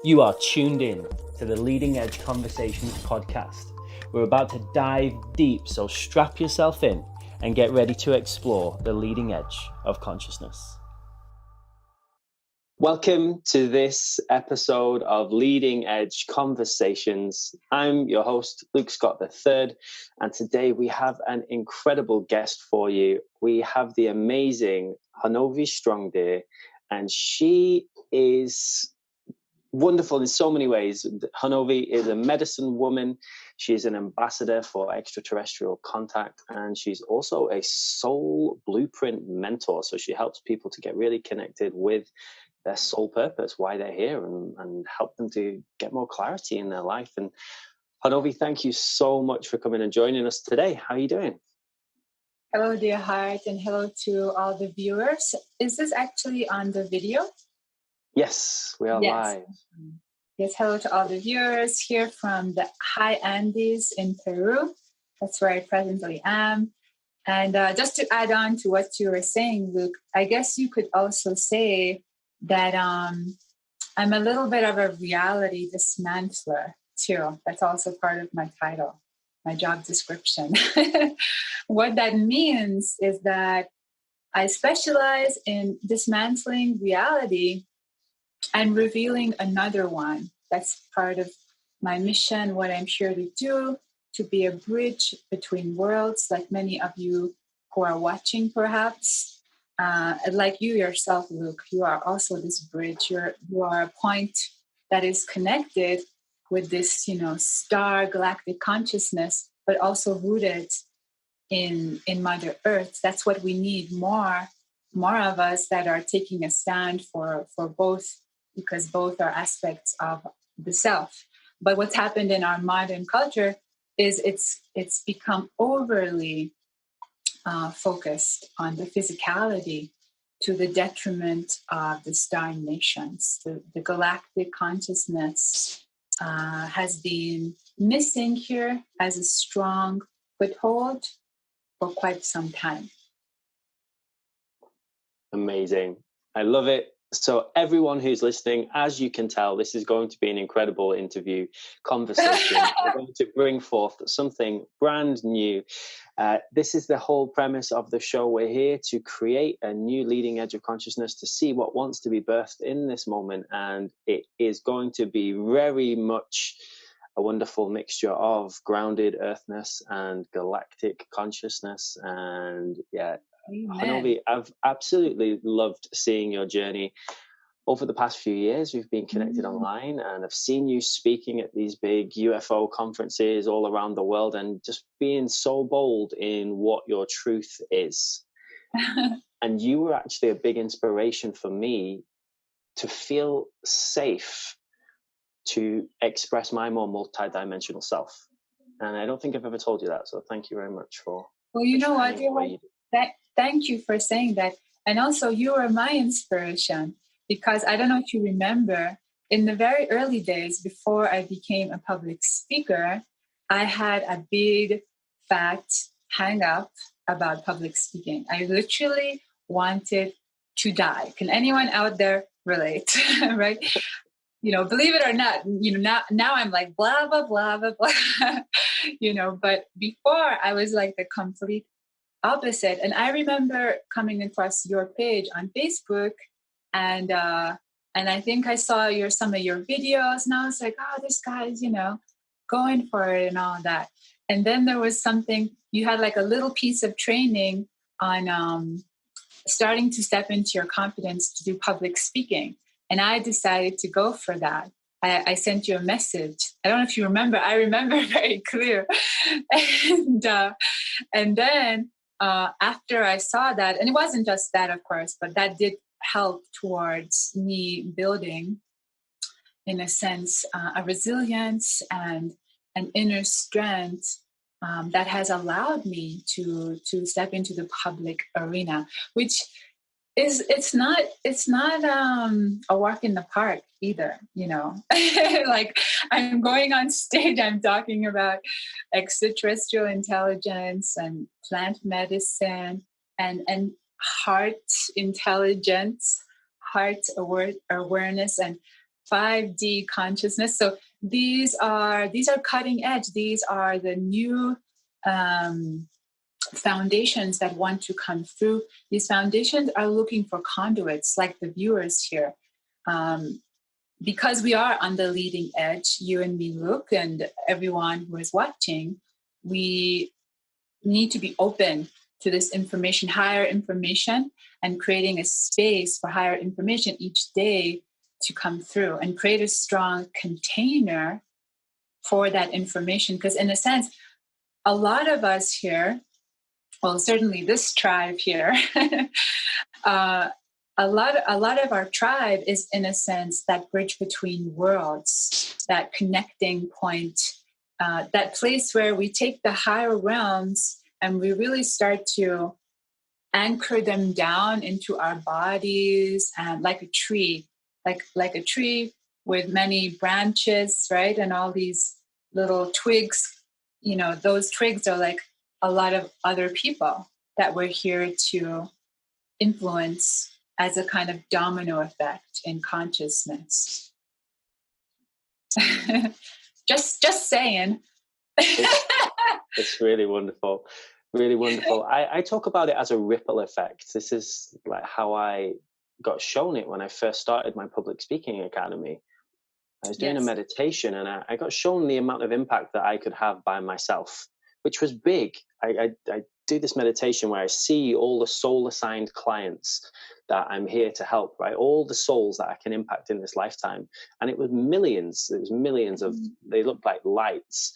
You are tuned in to the Leading Edge Conversations podcast. We're about to dive deep, so strap yourself in and get ready to explore the leading edge of consciousness. Welcome to this episode of Leading Edge Conversations. I'm your host, Luke Scott III, and today we have an incredible guest for you. We have the amazing Honovi Strongdeer, and she is wonderful in so many ways. Honovi is a medicine woman. She's an ambassador for extraterrestrial contact, and she's also a soul blueprint mentor. So she helps people to get really connected with their soul purpose, why they're here, and help them to get more clarity in their life. And Honovi, thank you so much for coming and joining us today. How are you doing? Hello, dear heart, and hello to all the viewers. Is this actually on the video? Yes, we are live. Yes, hello to all the viewers here from the high Andes in Peru. That's where I presently am. And just to add on to what you were saying, Luke, I guess you could also say that I'm a little bit of a reality dismantler too. That's also part of my title, my job description. What that means is that I specialize in dismantling reality and revealing another one. That's part of my mission, what I'm here to do, to be a bridge between worlds, like many of you who are watching perhaps. Like you yourself, Luke, you are also this bridge. You are a point that is connected with this, star galactic consciousness, but also rooted in Mother Earth. That's what we need, more of us that are taking a stand for both, because both are aspects of the self. But what's happened in our modern culture is it's become overly focused on the physicality to the detriment of the star nations. The galactic consciousness has been missing here as a strong foothold for quite some time. Amazing. I love it. So everyone who's listening, as you can tell, this is going to be an incredible interview conversation. We're going to bring forth something brand new. This is the whole premise of the show. We're here to create a new leading edge of consciousness, to see what wants to be birthed in this moment. And it is going to be very much a wonderful mixture of grounded earthness and galactic consciousness. And yeah, Honovi, I've absolutely loved seeing your journey over the past few years. We've been connected online, and I've seen you speaking at these big UFO conferences all around the world, and just being so bold in what your truth is. And you were actually a big inspiration for me to feel safe to express my more multidimensional self. And I don't think I've ever told you that, so thank you very much for. Well, you know what? Thank you for saying that. And also, you were my inspiration, because I don't know if you remember, in the very early days before I became a public speaker, I had a big, fat hang up about public speaking. I literally wanted to die. Can anyone out there relate? Right? Believe it or not, now I'm like, blah, blah, blah, blah, blah, but before I was like the complete opposite. And I remember coming across your page on Facebook, and I think I saw some of your videos, and I was like, oh, this guy's, going for it and all that. And then there was something, you had like a little piece of training on starting to step into your confidence to do public speaking. And I decided to go for that. I sent you a message. I don't know if you remember. I remember very clear. And then after I saw that, and it wasn't just that, of course, but that did help towards me building, in a sense, a resilience and an inner strength that has allowed me to step into the public arena, which it's not a walk in the park either, like I'm going on stage, I'm talking about extraterrestrial intelligence and plant medicine and heart intelligence, heart awareness, and 5D consciousness. So these are cutting edge. These are the new foundations that want to come through. These foundations are looking for conduits, like the viewers here. Because we are on the leading edge, you and me, Luke, and everyone who is watching, we need to be open to this information, higher information, and creating a space for higher information each day to come through and create a strong container for that information. Because in a sense, a lot of us here, well, certainly this tribe here, a lot of our tribe is, in a sense, that bridge between worlds, that connecting point, that place where we take the higher realms and we really start to anchor them down into our bodies, and like a tree, like a tree with many branches, right? And all these little twigs, those twigs are like a lot of other people that we're here to influence as a kind of domino effect in consciousness. just saying. It's really wonderful. Really wonderful. I talk about it as a ripple effect. This is like how I got shown it when I first started my public speaking academy. I was doing a meditation, and I got shown the amount of impact that I could have by myself, which was big. I do this meditation where I see all the soul assigned clients that I'm here to help, right? All the souls that I can impact in this lifetime. And it was millions. It was millions of, they looked like lights.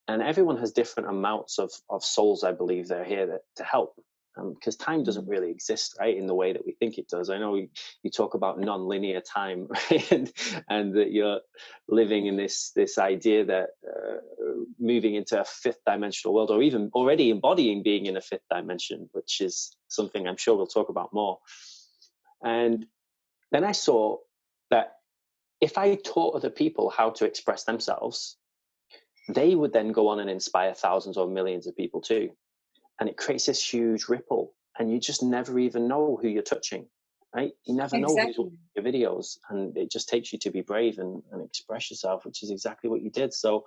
And everyone has different amounts of souls, I believe, they're here to help. Because time doesn't really exist, right, in the way that we think it does. I know you talk about non-linear time, right? and that you're living in this idea that moving into a fifth dimensional world, or even already embodying being in a fifth dimension, which is something I'm sure we'll talk about more. And then I saw that if I taught other people how to express themselves, they would then go on and inspire thousands or millions of people too. And it creates this huge ripple, and you just never even know who you're touching, right? You never know who's watching your videos, and it just takes you to be brave and express yourself, which is exactly what you did. So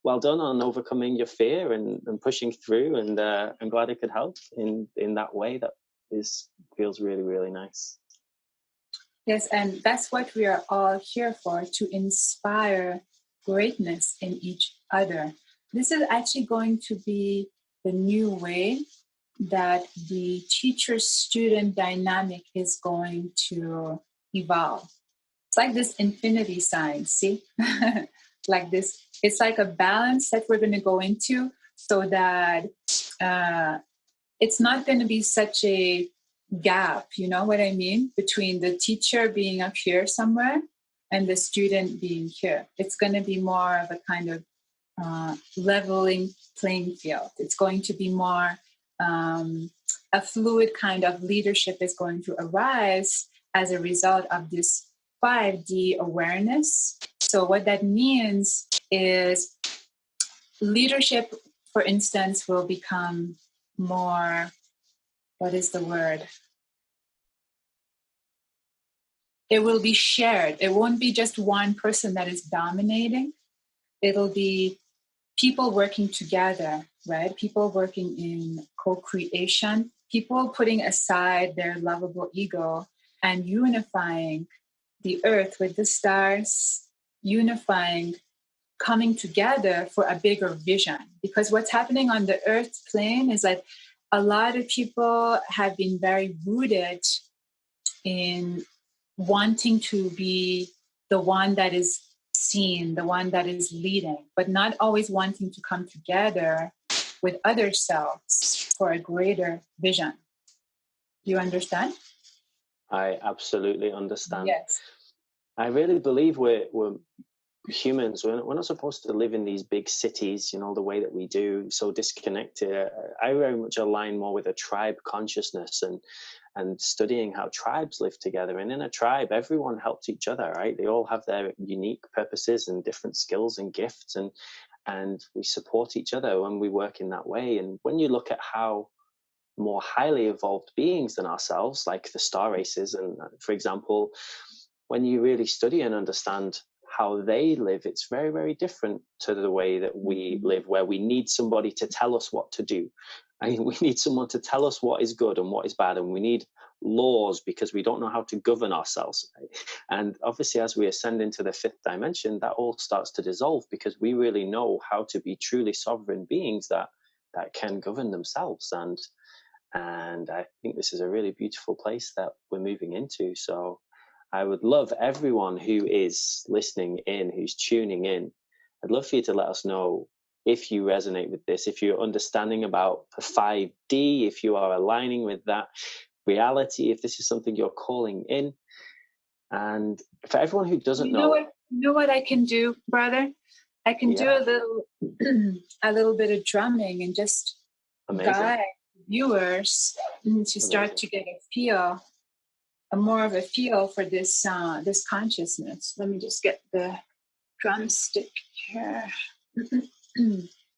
well done on overcoming your fear and pushing through, and I'm glad I could help in that way. That feels really, really nice. Yes, and that's what we are all here for, to inspire greatness in each other. This is actually going to be the new way that the teacher-student dynamic is going to evolve. It's like this infinity sign, see? Like this, it's like a balance that we're going to go into, so that it's not going to be such a gap, you know what I mean, between the teacher being up here somewhere and the student being here. It's going to be more of a kind of leveling playing field. It's going to be more a fluid kind of leadership is going to arise as a result of this 5D awareness. So what that means is leadership, for instance, will become more, what is the word? It will be shared. It won't be just one person that is dominating. It'll be people working together, right? People working in co-creation, people putting aside their lovable ego and unifying the earth with the stars, unifying, coming together for a bigger vision. Because what's happening on the earth plane is that a lot of people have been very rooted in wanting to be the one that is seen, the one that is leading, but not always wanting to come together with other selves for a greater vision. Do you understand? I absolutely understand. Yes. I really believe we're humans. We're not supposed to live in these big cities, the way that we do, so disconnected. I very much align more with a tribe consciousness and studying how tribes live together. And in a tribe, everyone helps each other, right? They all have their unique purposes and different skills and gifts, and we support each other when we work in that way. And when you look at how more highly evolved beings than ourselves, like the star races, and for example, when you really study and understand how they live, it's very, very different to the way that we live, where we need somebody to tell us what to do. I mean, we need someone to tell us what is good and what is bad, and we need laws because we don't know how to govern ourselves. Right? And obviously, as we ascend into the fifth dimension, that all starts to dissolve because we really know how to be truly sovereign beings that can govern themselves. And I think this is a really beautiful place that we're moving into. So I would love everyone who is listening in, who's tuning in, I'd love for you to let us know if you resonate with this, if you're understanding about the 5D, if you are aligning with that reality, if this is something you're calling in. And for everyone who doesn't know, you know what I can do, brother? I can do a little a little bit of drumming and just guide viewers to start to get a feel, more of a feel for this this consciousness. Let me just get the drumstick here.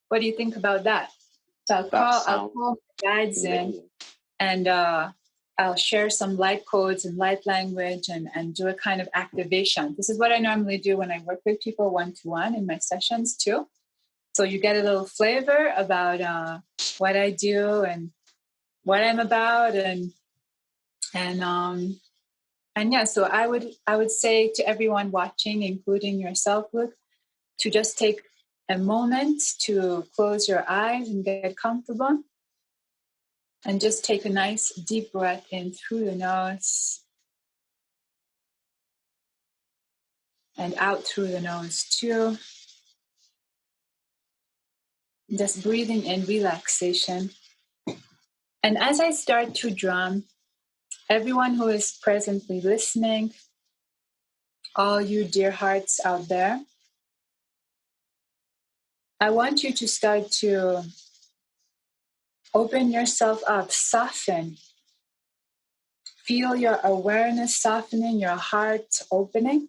What do you think about that? So I'll call guides in, and I'll share some light codes and light language and do a kind of activation. This is what I normally do when I work with people one-to-one in my sessions too. So you get a little flavor about what I do and what I'm about, and yeah. So I would say to everyone watching, including yourself, Luke, to just take a moment to close your eyes and get comfortable, and just take a nice deep breath in through the nose and out through the nose too. Just breathing in relaxation. And as I start to drum, everyone who is presently listening, all you dear hearts out there, I want you to start to open yourself up, soften. Feel your awareness softening, your heart opening.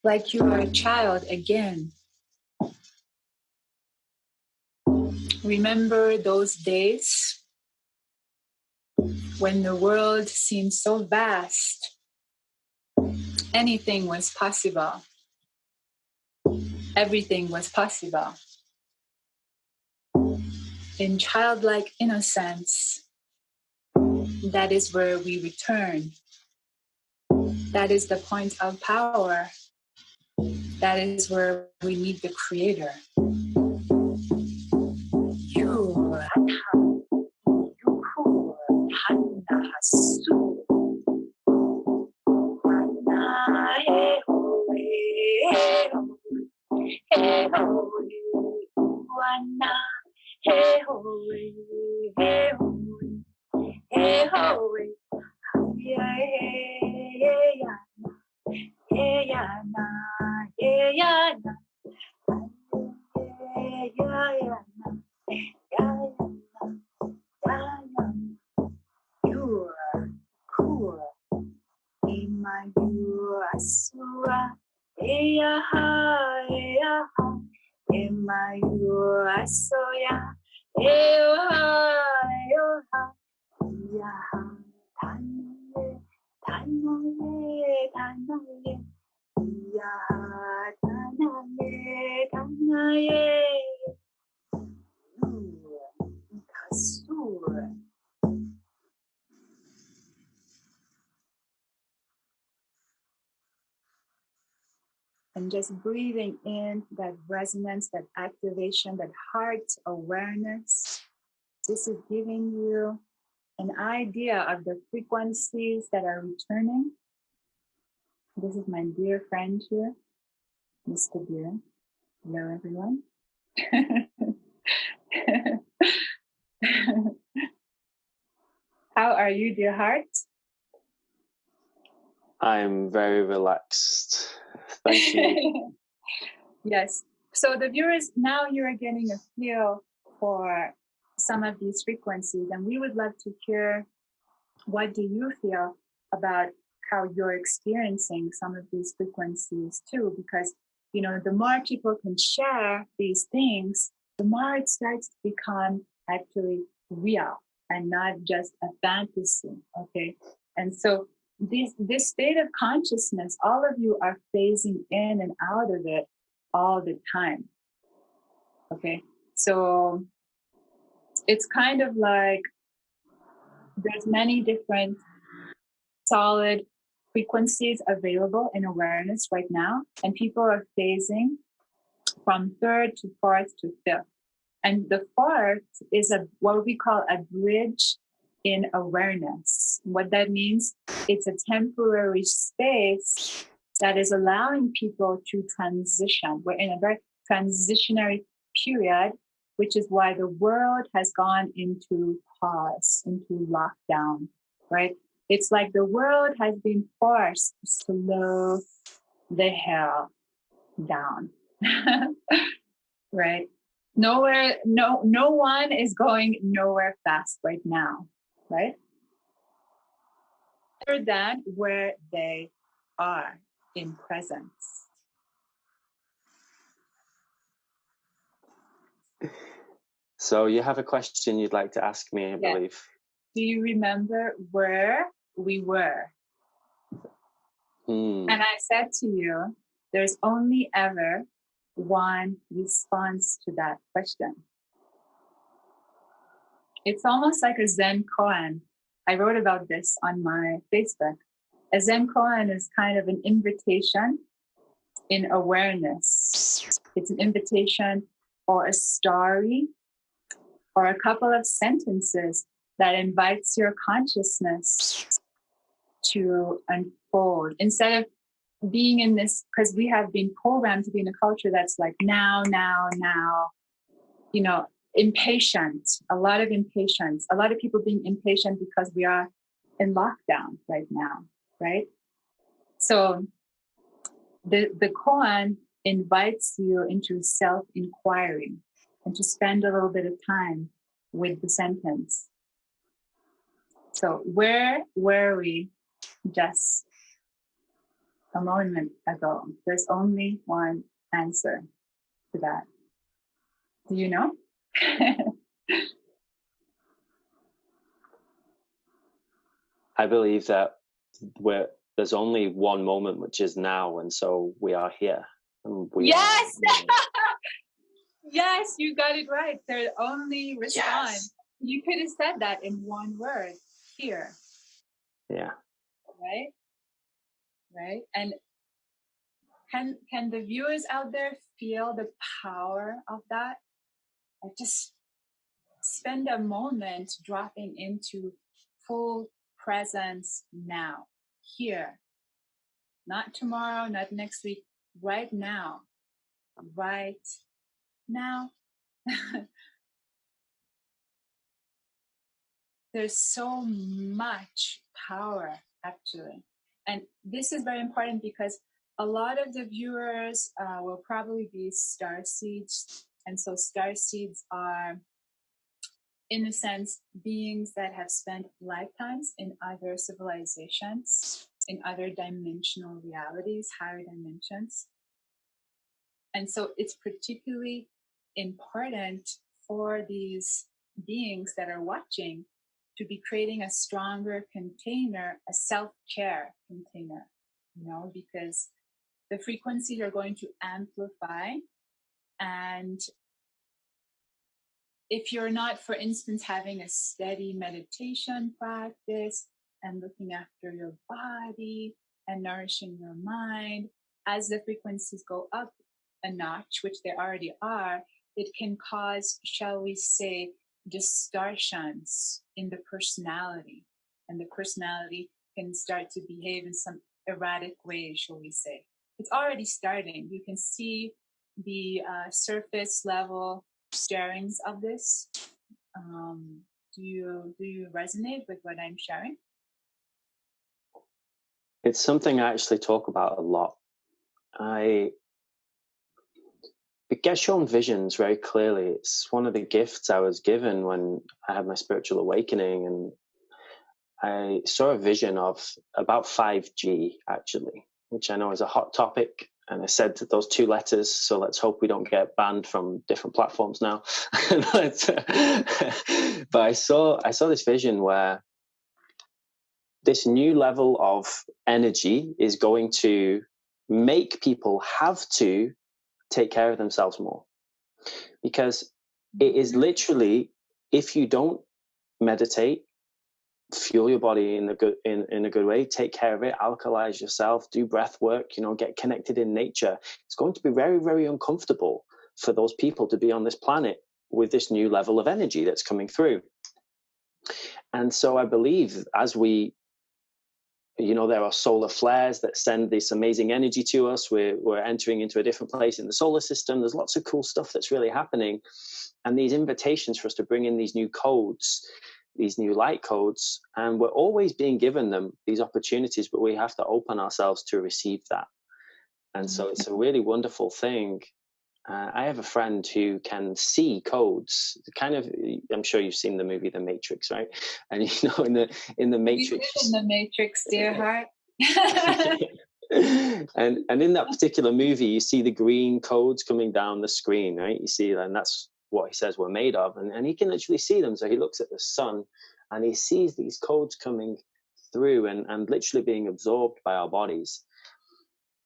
Like you are a child again. Remember those days when the world seemed so vast, anything was possible. Everything was possible. In childlike innocence, that is where we return. That is the point of power. That is where we meet the Creator. And just breathing in that resonance, that activation, that heart awareness. This is giving you an idea of the frequencies that are returning. This is my dear friend here, Mr. Deer. Hello, everyone. How are you, dear heart? I'm very relaxed. Thank you. Yes. So the viewers, now you're getting a feel for some of these frequencies, and we would love to hear, what do you feel about how you're experiencing some of these frequencies too? Because, you know, the more people can share these things, the more it starts to become actually real. and not just a fantasy. Okay. And so this state of consciousness, all of you are phasing in and out of it all the time. Okay. So it's kind of like there's many different solid frequencies available in awareness right now, and people are phasing from third to fourth to fifth. And the fourth is what we call a bridge in awareness. What that means, it's a temporary space that is allowing people to transition. We're in a very transitionary period, which is why the world has gone into pause, into lockdown, right? It's like the world has been forced to slow the hell down, right? No one is going nowhere fast right now, right? Other than where they are in presence. So you have a question you'd like to ask me, I believe. Do you remember where we were? And I said to you, there's only ever one response to that question. It's almost like a Zen koan. I wrote about this on my Facebook. A Zen koan is kind of an invitation in awareness. It's an invitation or a story or a couple of sentences that invites your consciousness to unfold. Instead of being in this, because we have been programmed to be in a culture that's like now, impatient, a lot of impatience, a lot of people being impatient because we are in lockdown right now, right? So the koan invites you into self-inquiry and to spend a little bit of time with the sentence. So where were we just a moment ago? There's only one answer to that. Do you know? I believe that there's only one moment, which is now, and so we are here. Yes! Yes, you got it right. There's only respond. Yes. You could have said that in one word, here. Yeah. Right? And can the viewers out there feel the power of that? Like just spend a moment dropping into full presence now, here. Not tomorrow, not next week, right now. Right now. There's so much power, actually. And this is very important because a lot of the viewers will probably be starseeds. And so starseeds are, in a sense, beings that have spent lifetimes in other civilizations, in other dimensional realities, higher dimensions. And so it's particularly important for these beings that are watching to be creating a stronger container, a self-care container, because the frequencies are going to amplify. And if you're not, for instance, having a steady meditation practice and looking after your body and nourishing your mind, as the frequencies go up a notch, which they already are, it can cause, shall we say, distortions in the personality. And the personality can start to behave in some erratic way, shall we say. It's already starting. You can see the surface level sharings of this. Do you resonate with what I'm sharing? It's something I actually talk about a lot. It gets shown visions very clearly. It's one of the gifts I was given when I had my spiritual awakening, and I saw a vision about 5G, actually, which I know is a hot topic and I said those two letters. So let's hope we don't get banned from different platforms now. But I saw this vision where this new level of energy is going to make people have to take care of themselves more, because it is literally, if you don't meditate, fuel your body in a good way, take care of it, alkalize yourself, do breath work, get connected in nature, it's going to be very, very uncomfortable for those people to be on this planet with this new level of energy that's coming through. And so I believe as we, there are solar flares that send this amazing energy to us. We're entering into a different place in the solar system. There's lots of cool stuff that's really happening. And these invitations for us to bring in these new codes, these new light codes, and we're always being given them, these opportunities, but we have to open ourselves to receive that. And so it's a really wonderful thing. I have a friend who can see codes. Kind of, I'm sure you've seen the movie The Matrix, right? And in the Matrix, we live in the Matrix, dear heart. and in that particular movie, you see the green codes coming down the screen, right? You see, and that's what he says we're made of, and he can literally see them. So he looks at the sun, and he sees these codes coming through and literally being absorbed by our bodies.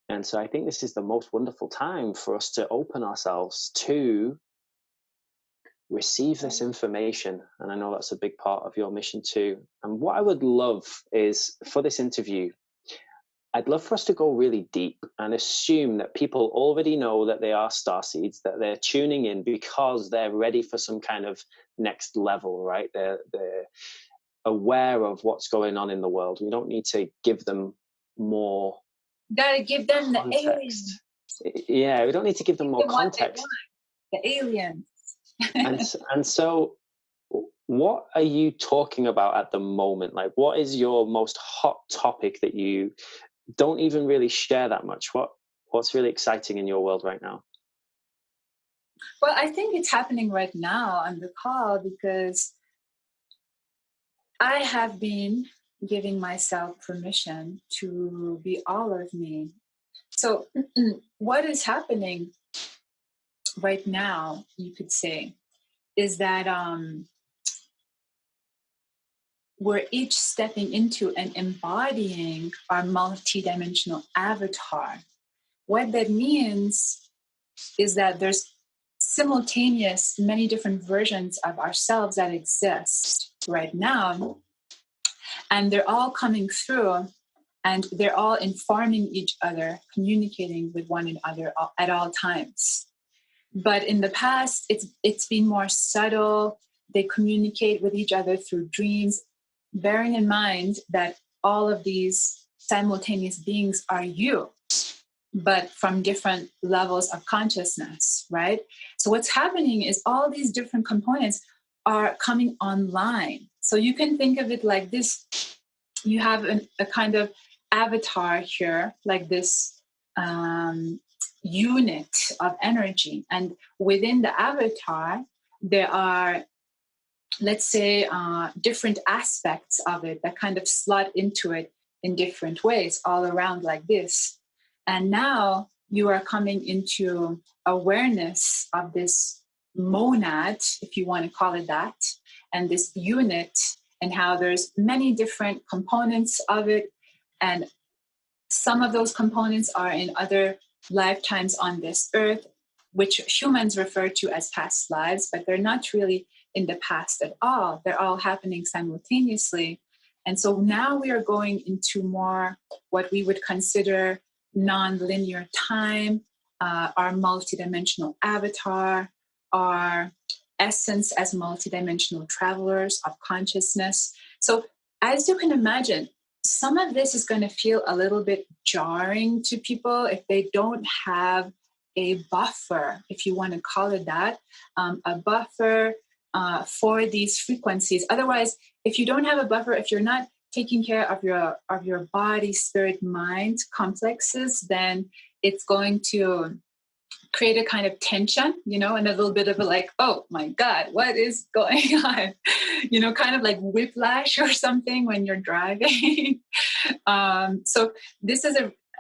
And so I think this is the most wonderful time for us to open ourselves to receive this information. And I know that's a big part of your mission too. And what I would love is, for this interview, I'd love for us to go really deep and assume that people already know that they are starseeds, that they're tuning in because they're ready for some kind of next level, right? They're aware of what's going on in the world. We don't need to give them more. Gotta give them context. The aliens. Yeah, we don't need to give them more context. The aliens. and so, what are you talking about at the moment? Like, what is your most hot topic that you don't even really share that much? What's really exciting in your world right now? Well, I think it's happening right now on the call because I have been giving myself permission to be all of me. So what is happening right now, you could say, is that we're each stepping into and embodying our multidimensional avatar. What that means is that there's simultaneous many different versions of ourselves that exist right now, and they're all coming through, and they're all informing each other, communicating with one another at all times. But in the past, it's been more subtle. They communicate with each other through dreams, bearing in mind that all of these simultaneous beings are you, but from different levels of consciousness, right? So what's happening is all these different components are coming online. So you can think of it like this. You have a kind of avatar here, like this unit of energy. And within the avatar, there are, let's say, different aspects of it that kind of slot into it in different ways all around like this. And now you are coming into awareness of this monad, if you want to call it that, and this unit, and how there's many different components of it. And some of those components are in other lifetimes on this earth, which humans refer to as past lives, but they're not really in the past at all. They're all happening simultaneously. And so now we are going into more what we would consider non-linear time, our multidimensional avatar, our essence as multidimensional travelers of consciousness. So as you can imagine, some of this is going to feel a little bit jarring to people if they don't have a buffer, if you want to call it that, a buffer for these frequencies. Otherwise, if you don't have a buffer, if you're not taking care of your body, spirit, mind complexes, then it's going to create a kind of tension, and a little bit of a like, oh my God, what is going on? Kind of like whiplash or something when you're driving. So this is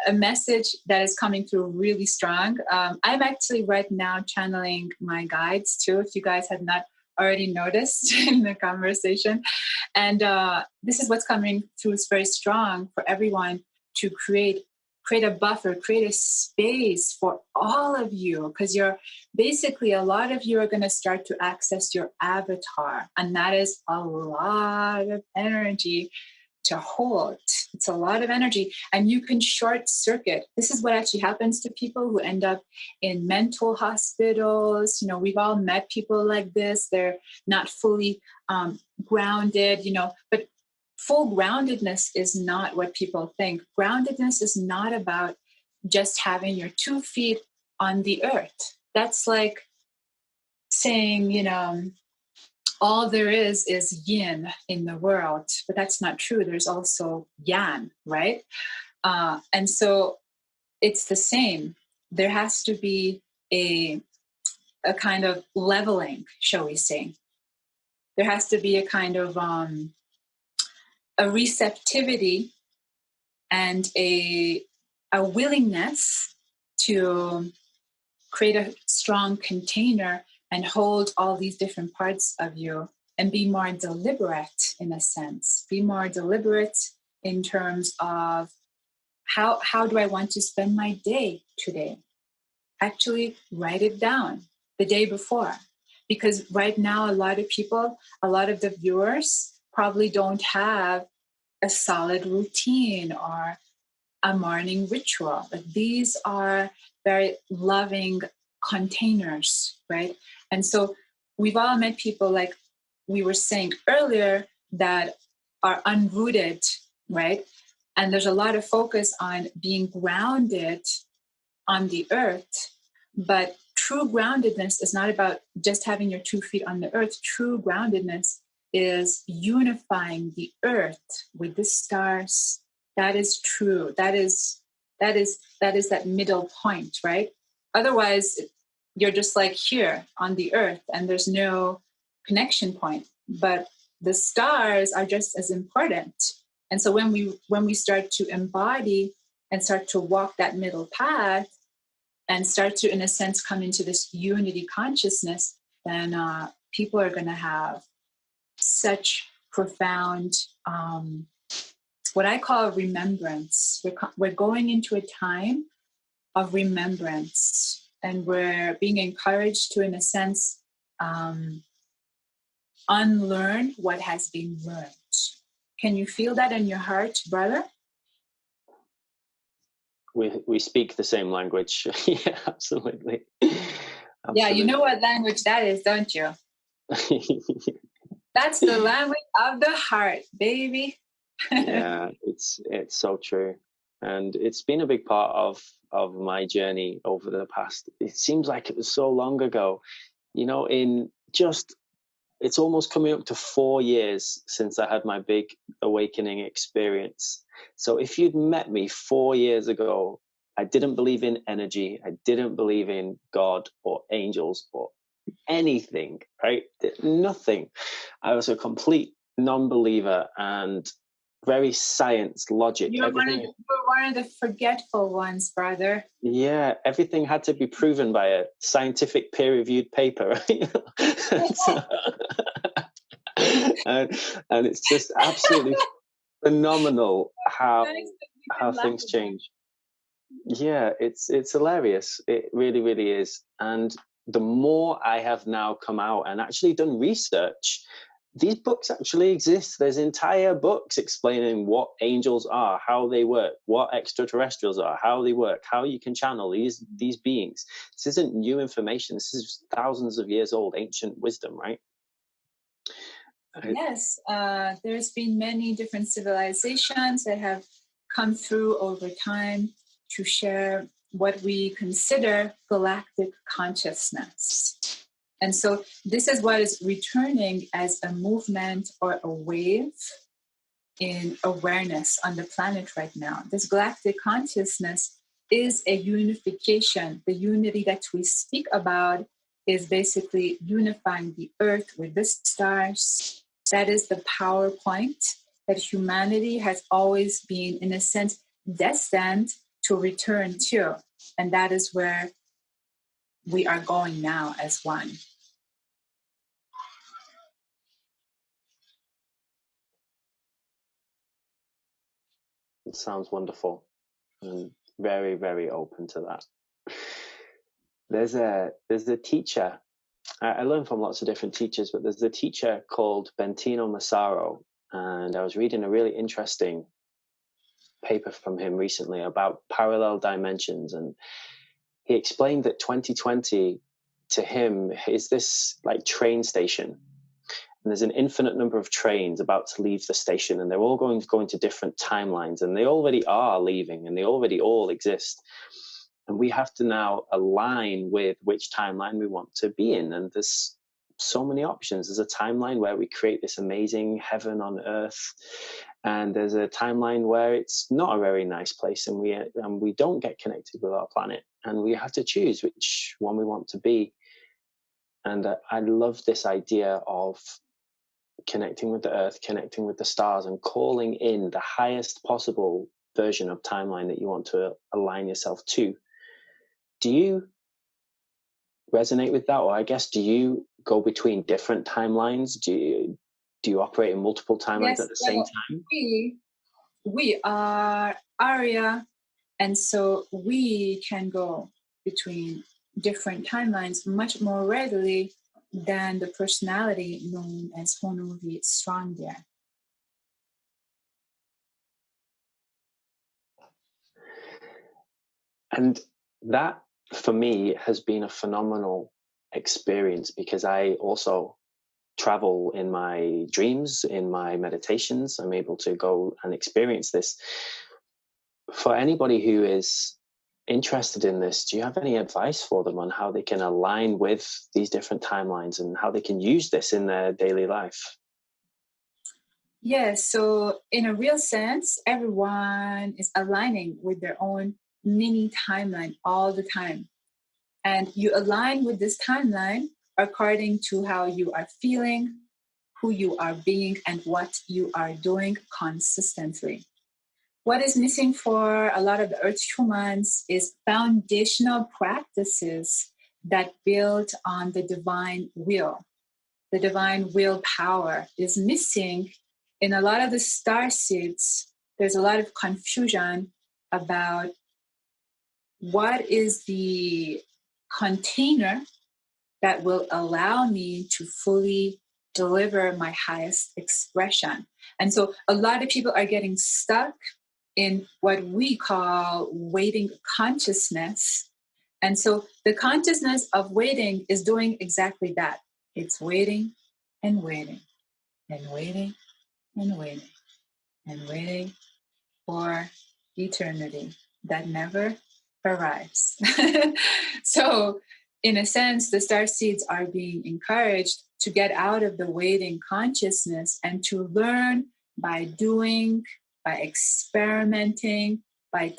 a message that is coming through really strong. I'm actually right now channeling my guides too, if you guys had not already noticed in the conversation. And this is what's coming through is very strong for everyone to create a buffer, create a space for all of you, because you're basically, a lot of you are going to start to access your avatar, and that is a lot of energy to hold. It's a lot of energy, and you can short circuit. This is what actually happens to people who end up in mental hospitals. You know, we've all met people like this. They're not fully grounded, you know, but full groundedness is not what people think. Groundedness is not about just having your 2 feet on the earth. That's like saying, you know, all there is yin in the world, but that's not true. There's also yang, right? And so it's the same. There has to be a kind of leveling, shall we say. There has to be a kind of a receptivity and a willingness to create a strong container and hold all these different parts of you, and be more deliberate in a sense. Be more deliberate in terms of how do I want to spend my day today? Actually write it down the day before. Because right now, a lot of people, a lot of the viewers probably don't have a solid routine or a morning ritual. But these are very loving containers, right? And so we've all met people, like we were saying earlier, that are unrooted, right? And there's a lot of focus on being grounded on the earth. But true groundedness is not about just having your 2 feet on the earth. True groundedness is unifying the earth with the stars. That is true. That is that middle point, right? Otherwise, you're just like here on the earth, and there's no connection point. But the stars are just as important. And so when we start to embody and start to walk that middle path, and start to, in a sense, come into this unity consciousness, then people are going to have such profound, what I call remembrance. We're going into a time of remembrance, and we're being encouraged to, in a sense, unlearn what has been learned. Can you feel that in your heart, brother? We speak the same language. Yeah, absolutely. Yeah, you know what language that is, don't you? That's the language of the heart, baby. Yeah, it's so true. And it's been a big part of my journey over the past, it seems like it was so long ago, you know, it's almost coming up to 4 years since I had my big awakening experience. So if you'd met me 4 years ago, I didn't believe in energy. I didn't believe in God or angels or anything, right? Nothing. I was a complete non-believer and very science, logic. You're one of the forgetful ones, brother. Yeah, everything had to be proven by a scientific peer-reviewed paper, right? and it's just absolutely phenomenal how things change. Yeah, it's hilarious. It really, really is. And the more I have now come out and actually done research, these books actually exist. There's entire books explaining what angels are, how they work, what extraterrestrials are, how they work, how you can channel these beings. This isn't new information. This is thousands of years old, ancient wisdom, right? Yes, there's been many different civilizations that have come through over time to share what we consider galactic consciousness. And so this is what is returning as a movement or a wave in awareness on the planet right now. This galactic consciousness is a unification. The unity that we speak about is basically unifying the earth with the stars. That is the power point that humanity has always been, in a sense, destined to return to. And that is where we are going now as one. It sounds wonderful. And very, very open to that. There's a teacher. I learned from lots of different teachers, but there's a teacher called Bentino Massaro, and I was reading a really interesting paper from him recently about parallel dimensions, and he explained that 2020 to him is this like train station, and there's an infinite number of trains about to leave the station, and they're all going to different timelines, and they already are leaving, and they already all exist. And we have to now align with which timeline we want to be in. And there's so many options. There's a timeline where we create this amazing heaven on earth. And there's a timeline where it's not a very nice place, and we don't get connected with our planet. And we have to choose which one we want to be. And I love this idea of connecting with the earth, connecting with the stars, and calling in the highest possible version of timeline that you want to align yourself to. Do you resonate with that? Or I guess, do you go between different timelines? Do you operate in multiple timelines at the same time? We are Arya, and so we can go between different timelines much more readily than the personality known as Honovi Strongdeer. And that, for me, has been a phenomenal experience, because I also travel in my dreams, in my meditations. I'm able to go and experience this. For anybody who is interested in this, do you have any advice for them on how they can align with these different timelines and how they can use this in their daily life? Yes, so in a real sense, everyone is aligning with their own mini timeline all the time. And you align with this timeline according to how you are feeling, who you are being, and what you are doing consistently. What is missing for a lot of the Earth humans is foundational practices that build on the divine will. The divine willpower is missing in a lot of the star seeds. There's a lot of confusion about what is the container that will allow me to fully deliver my highest expression. And so a lot of people are getting stuck in what we call waiting consciousness. And so the consciousness of waiting is doing exactly that. It's waiting and waiting and waiting and waiting and waiting for eternity that never arrives. So in a sense, the star seeds are being encouraged to get out of the waiting consciousness and to learn by doing, by experimenting, by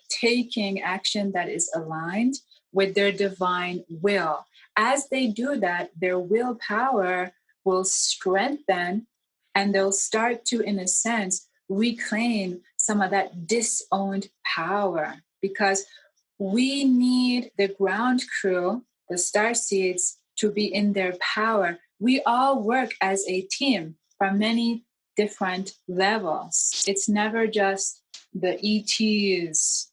taking action that is aligned with their divine will. As they do that, their willpower will strengthen, and they'll start to, in a sense, reclaim some of that disowned power, because we need the ground crew, the star seeds, to be in their power. We all work as a team from many different levels. It's never just the ETs,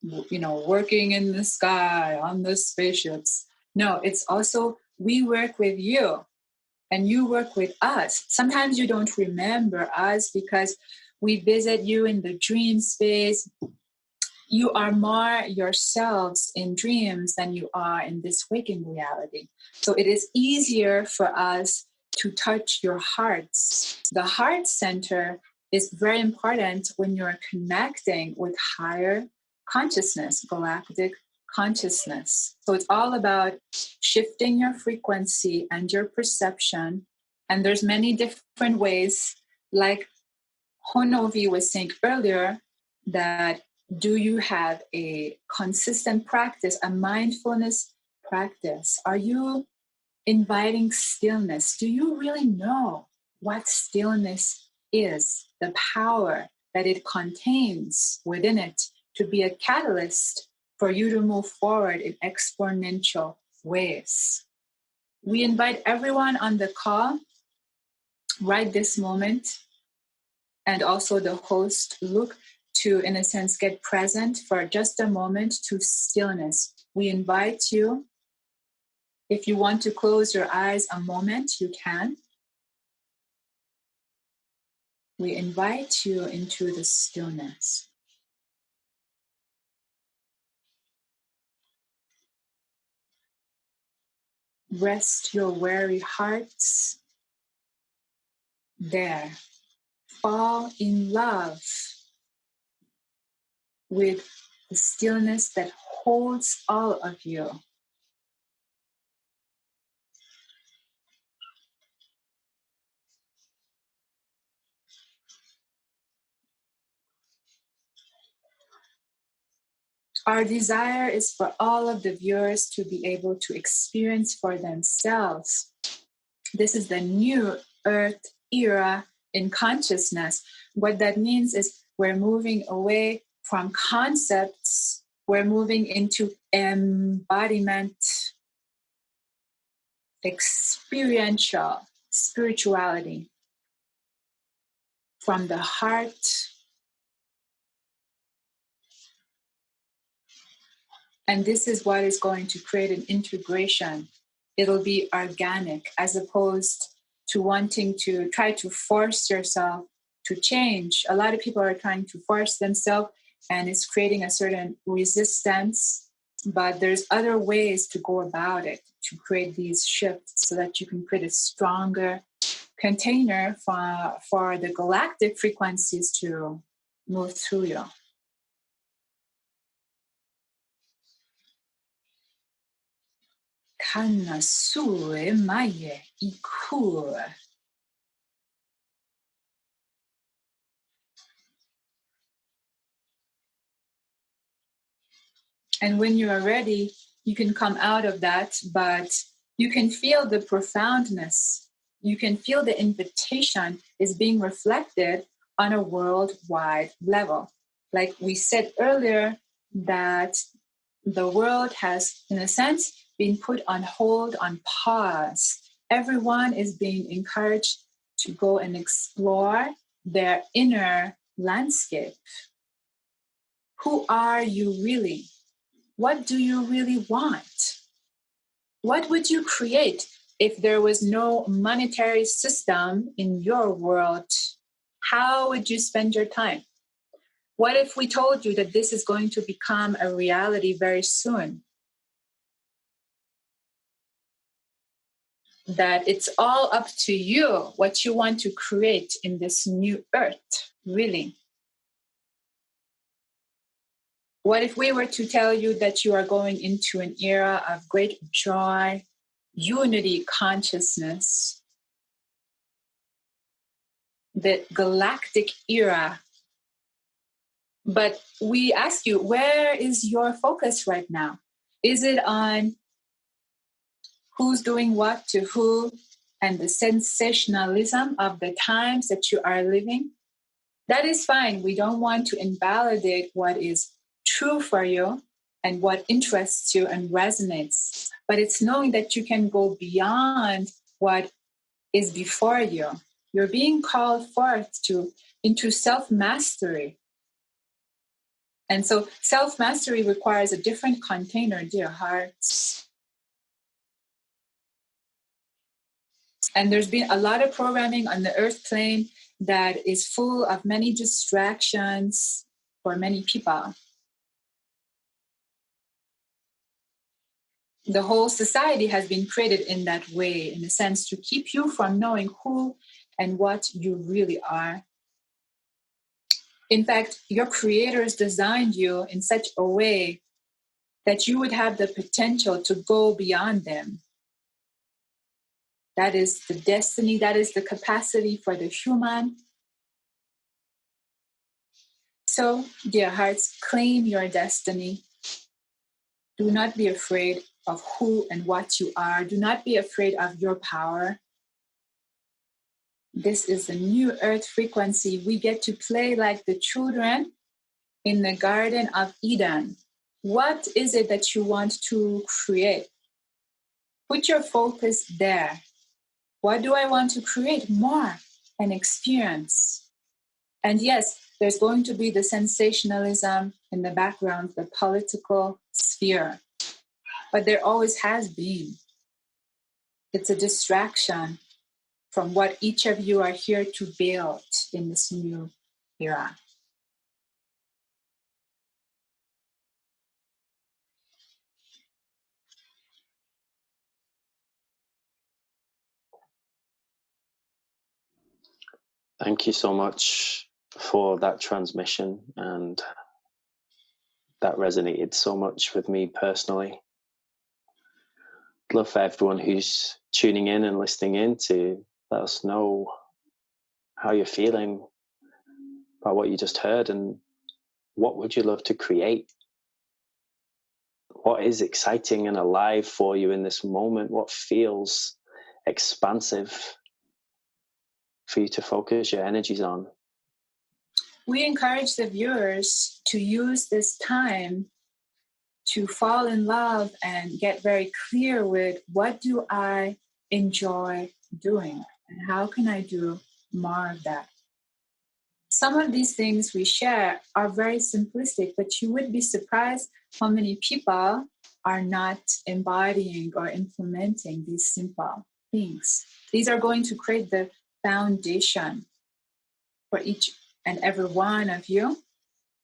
working in the sky on the spaceships. No, it's also we work with you and you work with us. Sometimes you don't remember us because we visit you in the dream space. You are more yourselves in dreams than you are in this waking reality. So it is easier for us to touch your hearts. The heart center is very important when you're connecting with higher consciousness, galactic consciousness. So it's all about shifting your frequency and your perception. And there's many different ways, like Honovi was saying earlier, that do you have a consistent practice, a mindfulness practice? Are you inviting stillness? Do you really know what stillness is, the power that it contains within it to be a catalyst for you to move forward in exponential ways. We invite everyone on the call right this moment, and also the host, Luke, to, in a sense, get present for just a moment to stillness. We invite you, if you want to close your eyes a moment, you can. We invite you into the stillness. Rest your weary hearts there. Fall in love with the stillness that holds all of you. Our desire is for all of the viewers to be able to experience for themselves. This is the new Earth era in consciousness. What that means is we're moving away from concepts, we're moving into embodiment, experiential spirituality from the heart. And this is what is going to create an integration. It'll be organic as opposed to wanting to try to force yourself to change. A lot of people are trying to force themselves and it's creating a certain resistance, but there's other ways to go about it to create these shifts so that you can create a stronger container for the galactic frequencies to move through you. Kana sue maye iku. And when you are ready, you can come out of that, but you can feel the profoundness. You can feel the invitation is being reflected on a worldwide level. Like we said earlier, that the world has, in a sense, been put on hold, on pause. Everyone is being encouraged to go and explore their inner landscape. Who are you really? What do you really want? What would you create if there was no monetary system in your world? How would you spend your time? What if we told you that this is going to become a reality very soon? That it's all up to you what you want to create in this new earth, really. What if we were to tell you that you are going into an era of great joy, unity consciousness, the galactic era? But we ask you, where is your focus right now? Is it on who's doing what to who and the sensationalism of the times that you are living? That is fine. We don't want to invalidate what is true for you and what interests you and resonates. But it's knowing that you can go beyond what is before you. You're being called forth into self-mastery. And so self-mastery requires a different container, dear hearts. And there's been a lot of programming on the earth plane that is full of many distractions for many people. The whole society has been created in that way, in a sense, to keep you from knowing who and what you really are. In fact, your creators designed you in such a way that you would have the potential to go beyond them. That is the destiny, that is the capacity for the human. So, dear hearts, claim your destiny. Do not be afraid of who and what you are. Do not be afraid of your power. This is the new earth frequency. We get to play like the children in the Garden of Eden. What is it that you want to create? Put your focus there. What do I want to create more and experience? And yes, there's going to be the sensationalism in the background, the political sphere, but there always has been. It's a distraction from what each of you are here to build in this new era. Thank you so much for that transmission, and that resonated so much with me personally. I'd love for everyone who's tuning in and listening in to let us know how you're feeling about what you just heard, and what would you love to create? What is exciting and alive for you in this moment? What feels expansive for you to focus your energies on? We encourage the viewers to use this time to fall in love and get very clear with what do I enjoy doing and how can I do more of that. Some of these things we share are very simplistic, but you would be surprised how many people are not embodying or implementing these simple things. These are going to create the foundation for each and every one of you.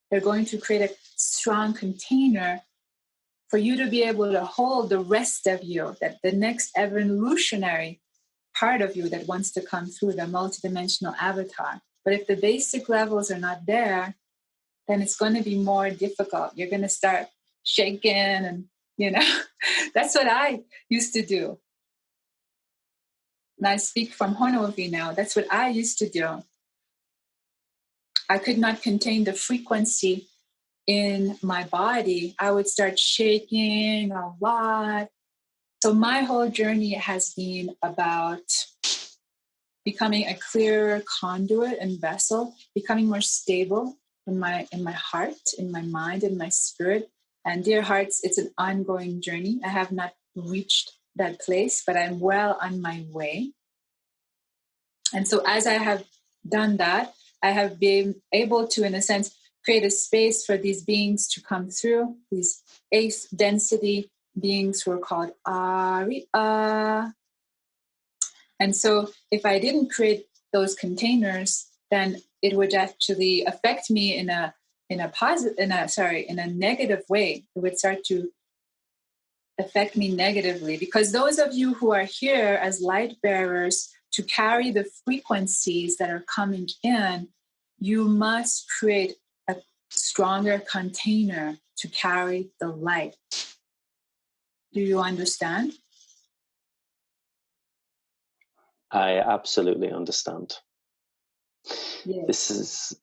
They're going to create a strong container for you to be able to hold the rest of you, that the next evolutionary part of you that wants to come through, the multidimensional avatar. But if the basic levels are not there, then it's going to be more difficult. You're going to start shaking and, that's what I used to do. And I speak from Honovi now. That's what I used to do. I could not contain the frequency in my body. I would start shaking a lot. So my whole journey has been about becoming a clearer conduit and vessel, becoming more stable in my heart, in my mind, in my spirit. And dear hearts, it's an ongoing journey. I have not reached that place, but I'm well on my way. And so as I have done that, I have been able to, in a sense, create a space for these beings to come through, these eighth density beings who are called Aria. And so if I didn't create those containers, then it would actually affect me in a negative way. It would start to affect me negatively, because those of you who are here as light bearers to carry the frequencies that are coming in, you must create a stronger container to carry the light. Do you understand? I absolutely understand. Yes. This is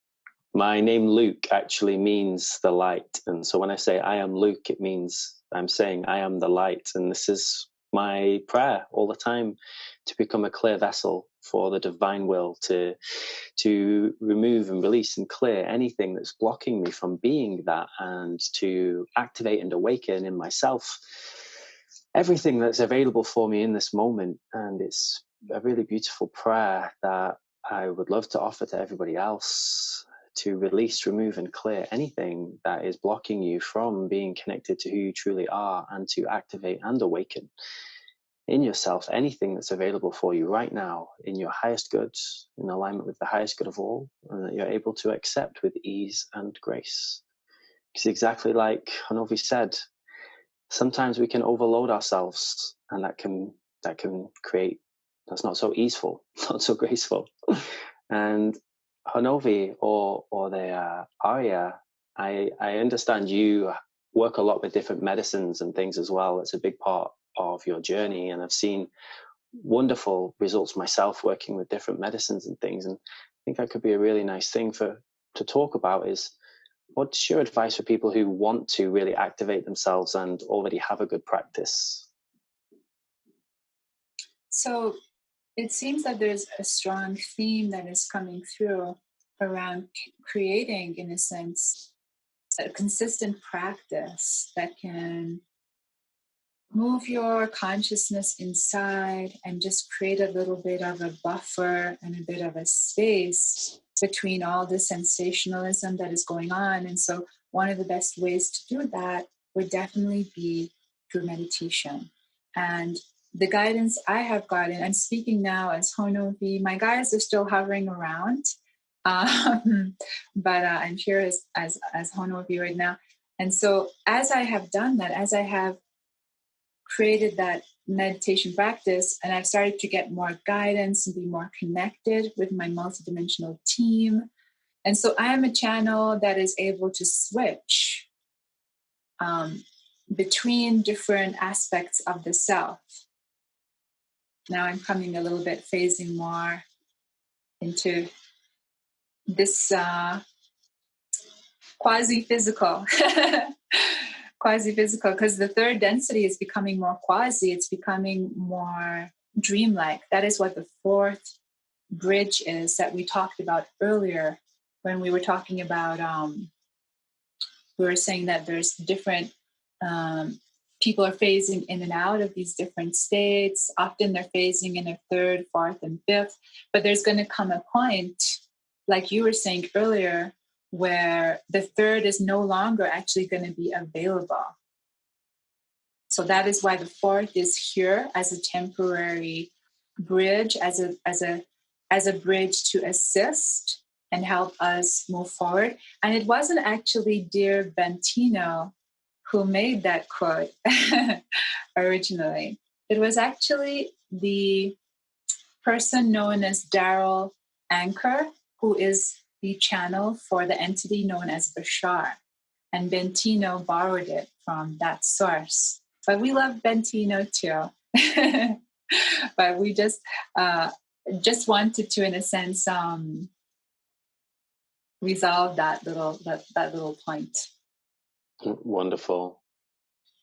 my name. Luke actually means the light, and so when I say I am Luke, it means I'm saying I am the light. And this is my prayer all the time, to become a clear vessel for the divine will, to remove and release and clear anything that's blocking me from being that, and to activate and awaken in myself everything that's available for me in this moment. And it's a really beautiful prayer that I would love to offer to everybody else, to release, remove, and clear anything that is blocking you from being connected to who you truly are, and to activate and awaken in yourself anything that's available for you right now in your highest good, in alignment with the highest good of all, and that you're able to accept with ease and grace. Because exactly like Honovi said, sometimes we can overload ourselves, and that can create, that's not so easeful, not so graceful. And Honovi or the Arya, I understand you work a lot with different medicines and things as well. It's a big part of your journey, and I've seen wonderful results myself working with different medicines and things. And I think that could be a really nice thing to talk about. Is what's your advice for people who want to really activate themselves and already have a good practice? So it seems that there's a strong theme that is coming through around creating, in a sense, a consistent practice that can move your consciousness inside and just create a little bit of a buffer and a bit of a space between all the sensationalism that is going on. And so one of the best ways to do that would definitely be through meditation. And the guidance I have gotten, I'm speaking now as Honovi, my guides are still hovering around, but I'm here as Honovi right now. And so as I have done that, as I have created that meditation practice, and I've started to get more guidance and be more connected with my multidimensional team. And so I am a channel that is able to switch between different aspects of the self. Now I'm coming a little bit phasing more into this quasi-physical. Quasi-physical, because the third density is becoming more quasi, it's becoming more dreamlike. That is what the fourth bridge is that we talked about earlier when we were talking about, we were saying that there's different, people are phasing in and out of these different states. Often they're phasing in a third, fourth, and fifth, but there's going to come a point, like you were saying earlier, where the third is no longer actually going to be available. So that is why the fourth is here as a temporary bridge, as a bridge to assist and help us move forward. And it wasn't actually dear Bentino who made that quote originally. It was actually the person known as Daryl Anchor, who is the channel for the entity known as Bashar. And Bentino borrowed it from that source. But we love Bentino too. But we just wanted to, in a sense, resolve that little point. Wonderful.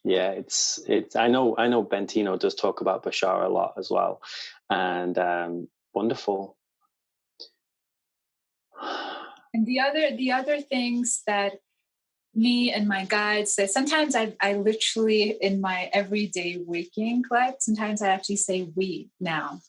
Yeah, it's. I know Bentino does talk about Bashar a lot as well, and wonderful. And the other things that me and my guides say, sometimes I literally in my everyday waking life, sometimes I actually say we now,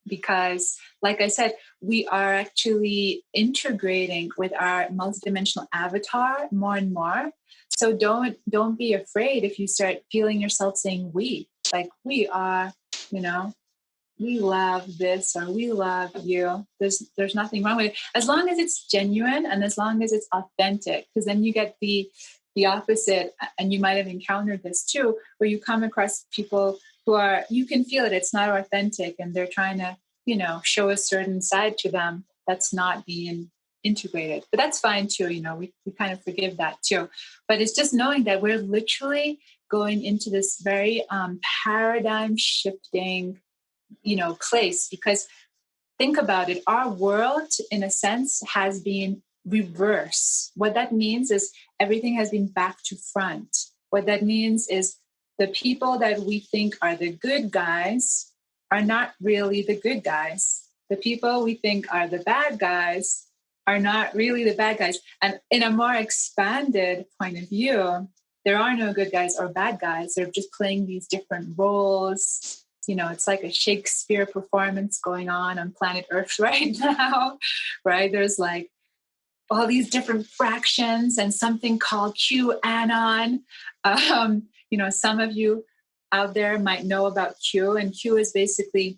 because like I said, we are actually integrating with our multidimensional avatar more and more. So don't be afraid if you start feeling yourself saying we, like we are, we love this or we love you. There's nothing wrong with it, as long as it's genuine and as long as it's authentic, because then you get the opposite. And you might have encountered this too, where you come across people who are, you can feel it, it's not authentic, and they're trying to, show a certain side to them that's not being integrated. But that's fine too, we kind of forgive that too. But it's just knowing that we're literally going into this very paradigm shifting place, because think about it, our world in a sense has been reverse. What that means is everything has been back to front. What that means is the people that we think are the good guys are not really the good guys. The people we think are the bad guys are not really the bad guys. And in a more expanded point of view, there are no good guys or bad guys. They're just playing these different roles. It's like a Shakespeare performance going on planet Earth right now, right? There's like all these different fractions and something called QAnon. Some of you out there might know about Q, and Q is basically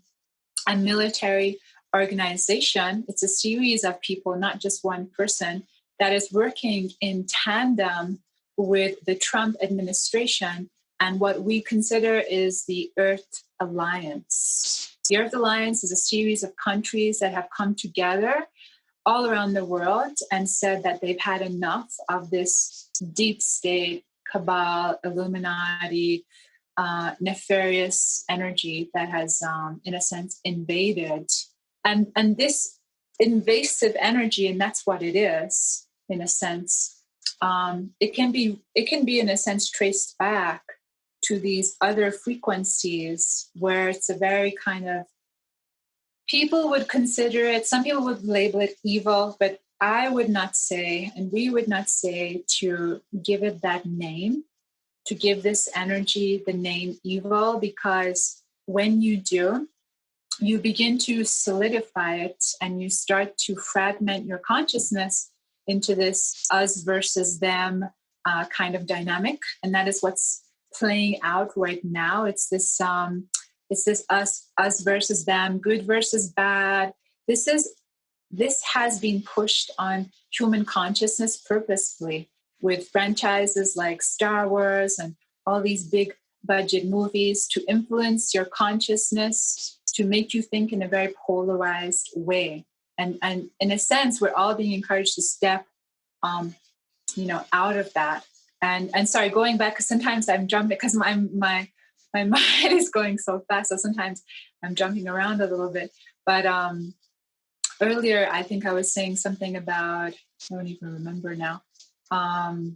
a military organization. It's a series of people, not just one person, that is working in tandem with the Trump administration and what we consider is the Earth Alliance. The Earth Alliance is a series of countries that have come together all around the world and said that they've had enough of this deep state, cabal, Illuminati, nefarious energy that has, in a sense, invaded. And this invasive energy, and that's what it is, in a sense, it can be, in a sense, traced back to these other frequencies where it's a very kind of, people would consider it, some people would label it evil, but I would not say, and we would not say to give it that name, to give this energy the name evil, because when you do, you begin to solidify it and you start to fragment your consciousness into this us versus them kind of dynamic. And that is what's playing out right now. It's this us versus them, good versus bad. This has been pushed on human consciousness purposefully with franchises like Star Wars and all these big budget movies to influence your consciousness, to make you think in a very polarized way. And in a sense, we're all being encouraged to step, out of that. And sorry, going back, because sometimes I'm jumping because my mind is going so fast. So sometimes I'm jumping around a little bit. But earlier, I think I was saying something about, I don't even remember now. I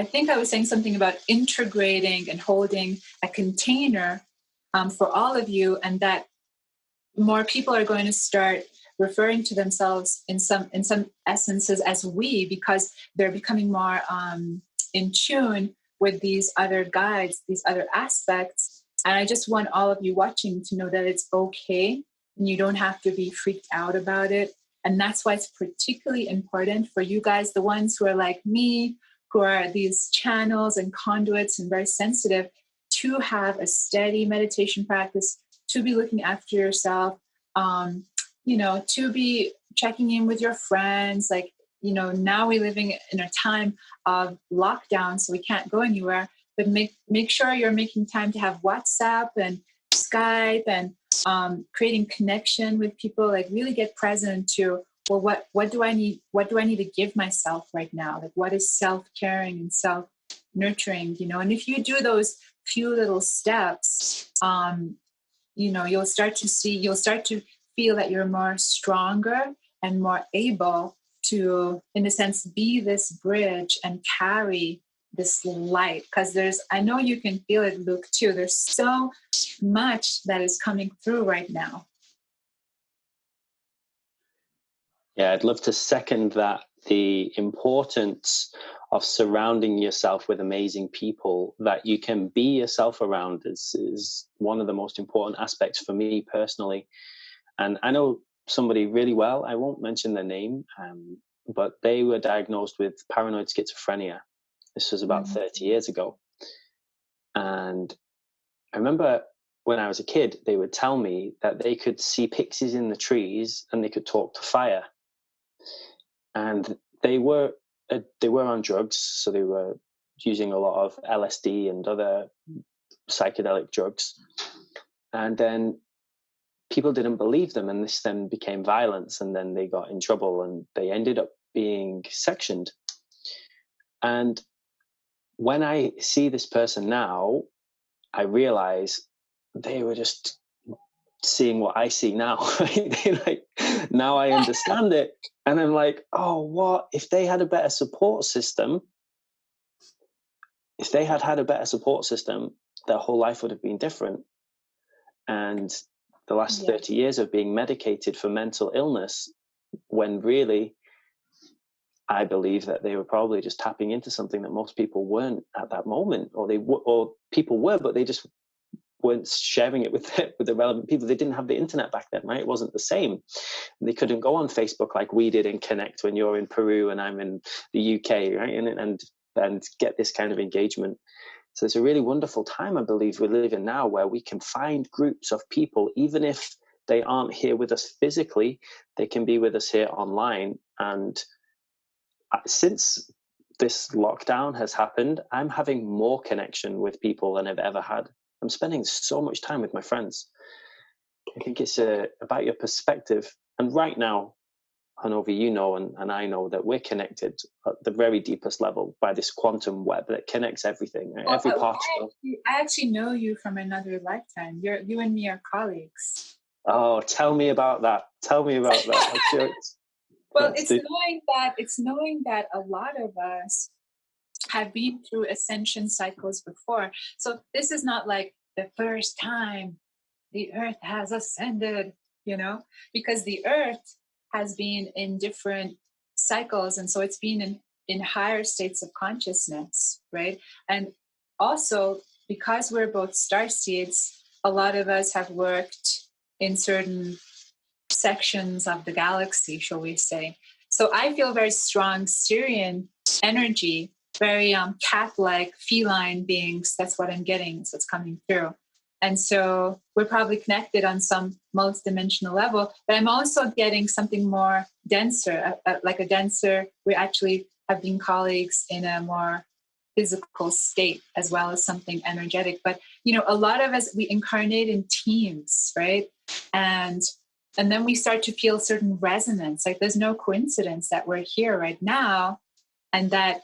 think I was saying something about integrating and holding a container for all of you, and that more people are going to start referring to themselves in some essences as we, because they're becoming more in tune with these other guides, these other aspects. And I just want all of you watching to know that it's okay and you don't have to be freaked out about it. And that's why it's particularly important for you guys, the ones who are like me, who are these channels and conduits and very sensitive, to have a steady meditation practice, to be looking after yourself, to be checking in with your friends. Like, now we're living in a time of lockdown, so we can't go anywhere, but make sure you're making time to have WhatsApp and Skype and creating connection with people. Like, really get present to, well, what do I need? What do I need to give myself right now? Like, what is self-caring and self-nurturing, And if you do those few little steps, you'll start to feel that you're more stronger and more able to, in a sense, be this bridge and carry this light. Because I know you can feel it, Luke, too. There's so much that is coming through right now. Yeah, I'd love to second that. The importance of surrounding yourself with amazing people that you can be yourself around is one of the most important aspects for me personally. And I know somebody really well. I won't mention their name, but they were diagnosed with paranoid schizophrenia. This was about 30 years ago. And I remember when I was a kid, they would tell me that they could see pixies in the trees and they could talk to fire. And they were on drugs, so they were using a lot of LSD and other psychedelic drugs. And then people didn't believe them, and this then became violence, and then they got in trouble, and they ended up being sectioned. And when I see this person now, I realize they were just seeing what I see now, right? Now I understand it. And I'm like, oh, what if they had a better support system? If they had a better support system, their whole life would have been different. And the last 30 years of being medicated for mental illness, when really I believe that they were probably just tapping into something that most people weren't at that moment, or people were, but they just weren't sharing it with the relevant people. They didn't have the internet back then, right? It wasn't the same. They couldn't go on Facebook like we did and connect when you're in Peru and I'm in the UK, right? And get this kind of engagement. So it's a really wonderful time, I believe, we live in now, where we can find groups of people, even if they aren't here with us physically, they can be with us here online. And since this lockdown has happened, I'm having more connection with people than I've ever had. I'm spending so much time with my friends. I think it's about your perspective. And right now, Honovi, and I know that we're connected at the very deepest level by this quantum web that connects everything. Right? Every particle. I actually know you from another lifetime. You and me are colleagues. Oh, tell me about that. I'm sure well, it's knowing that a lot of us have been through ascension cycles before. So this is not like the first time the earth has ascended. because the earth has been in different cycles. And so it's been in higher states of consciousness, right? And also, because we're both starseeds, a lot of us have worked in certain sections of the galaxy, shall we say. So I feel very strong Sirian energy, very cat-like, feline beings. That's what I'm getting. So it's coming through. And so we're probably connected on some multidimensional level, but I'm also getting something more denser, like a denser, we actually have been colleagues in a more physical state as well as something energetic. But, a lot of us, we incarnate in teams, right? And then we start to feel certain resonance. Like there's no coincidence that we're here right now. And that,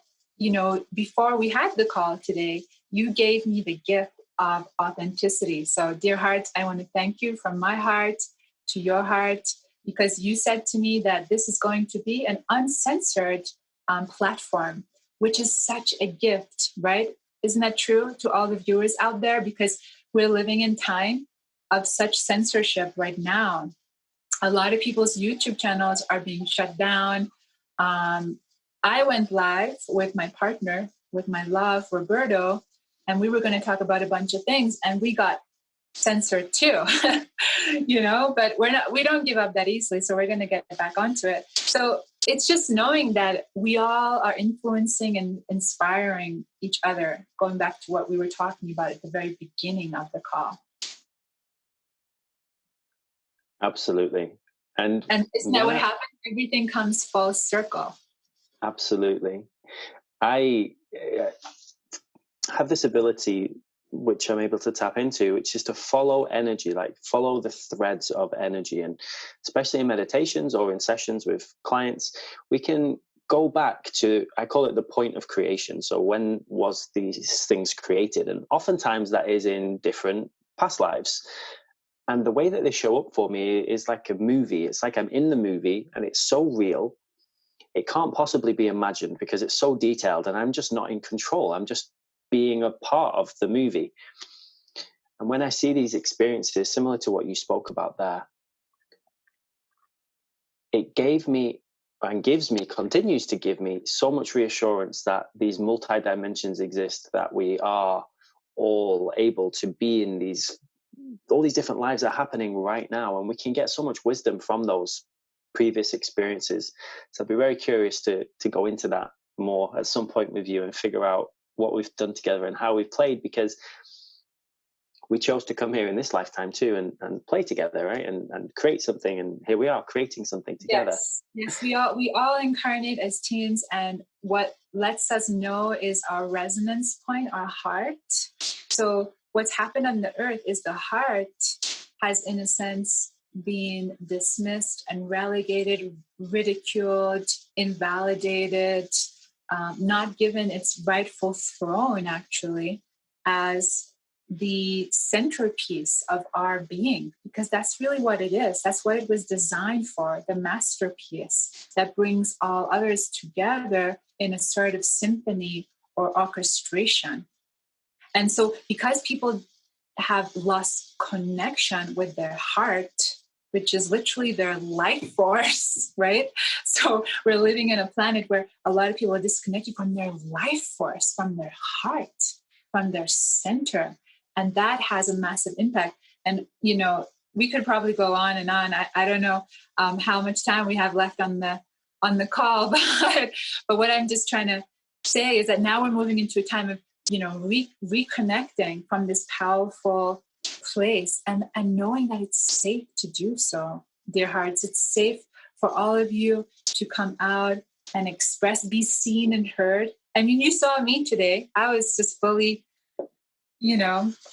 before we had the call today, you gave me the gift of authenticity. So, dear heart, I want to thank you from my heart to your heart, because you said to me that this is going to be an uncensored platform, which is such a gift, right? Isn't that true to all the viewers out there? Because we're living in time of such censorship right now. A lot of people's YouTube channels are being shut down. I went live with my partner, with my love, Roberto, and we were going to talk about a bunch of things, and we got censored too, but we don't give up that easily. So we're going to get back onto it. So it's just knowing that we all are influencing and inspiring each other, going back to what we were talking about at the very beginning of the call. Absolutely. And isn't that what happens? Everything comes full circle. Absolutely. I have this ability, which I'm able to tap into, which is to follow energy, like follow the threads of energy. And especially in meditations or in sessions with clients, we can go back to, I call it the point of creation. So when was these things created? And oftentimes that is in different past lives. And the way that they show up for me is like a movie. It's like I'm in the movie and it's so real. It can't possibly be imagined because it's so detailed and I'm just not in control. I'm just being a part of the movie. And when I see these experiences, similar to what you spoke about there, it gave me and gives me, continues to give me so much reassurance that these multi-dimensions exist, that we are all able to be in all these different lives that are happening right now. And we can get so much wisdom from those previous experiences. So I'd be very curious to go into that more at some point with you and figure out what we've done together and how we've played, because we chose to come here in this lifetime too and play together, right? And create something. And here we are creating something together. Yes, we all incarnate as teams. And what lets us know is our resonance point, our heart. So what's happened on the earth is the heart has, in a sense, been dismissed and relegated, ridiculed, invalidated, not given its rightful throne, actually, as the centerpiece of our being, because that's really what it is. That's what it was designed for, the masterpiece that brings all others together in a sort of symphony or orchestration. And so because people have lost connection with their heart, which is literally their life force, right? So we're living in a planet where a lot of people are disconnected from their life force, from their heart, from their center. And that has a massive impact. And, we could probably go on and on. I don't know how much time we have left on the call, but what I'm just trying to say is that now we're moving into a time of, reconnecting from this powerful place and knowing that it's safe to do so, dear hearts. It's safe for all of you to come out and express, be seen and heard. I mean, you saw me today. I was just fully,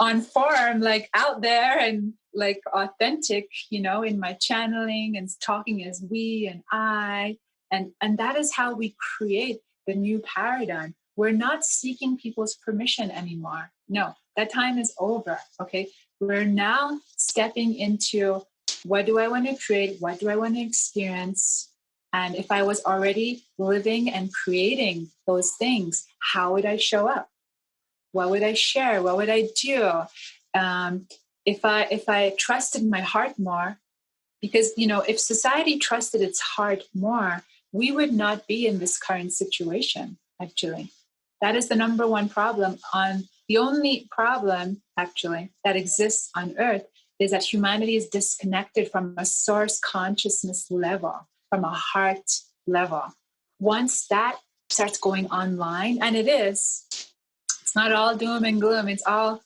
on form, like out there and like authentic, in my channeling and talking as we and I. And that is how we create the new paradigm. We're not seeking people's permission anymore. No, that time is over. Okay. We're now stepping into, what do I want to create? What do I want to experience? And if I was already living and creating those things, how would I show up? What would I share? What would I do? If I trusted my heart more, Because, if society trusted its heart more, we would not be in this current situation, actually. That is the number one problem. The only problem, actually, that exists on Earth is that humanity is disconnected from a source consciousness level, from a heart level. Once that starts going online, and it's not all doom and gloom. It's all,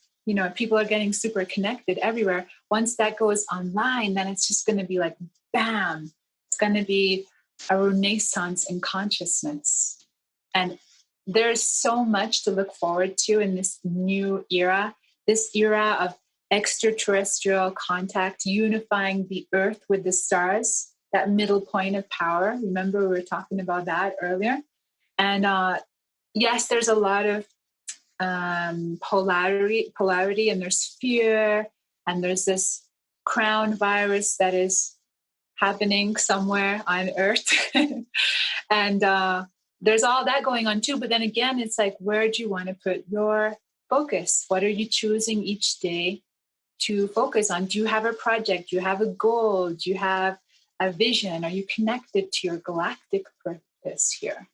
people are getting super connected everywhere. Once that goes online, then it's just going to be like, bam, it's going to be a renaissance in consciousness. And there's so much to look forward to in this new era, this era of extraterrestrial contact, unifying the earth with the stars, that middle point of power. Remember, we were talking about that earlier. And yes, there's a lot of polarity, and there's fear, and there's this crown virus that is happening somewhere on Earth. And there's all that going on too. But then again, it's like, where do you want to put your focus? What are you choosing each day to focus on? Do you have a project? Do you have a goal? Do you have a vision? Are you connected to your galactic purpose here?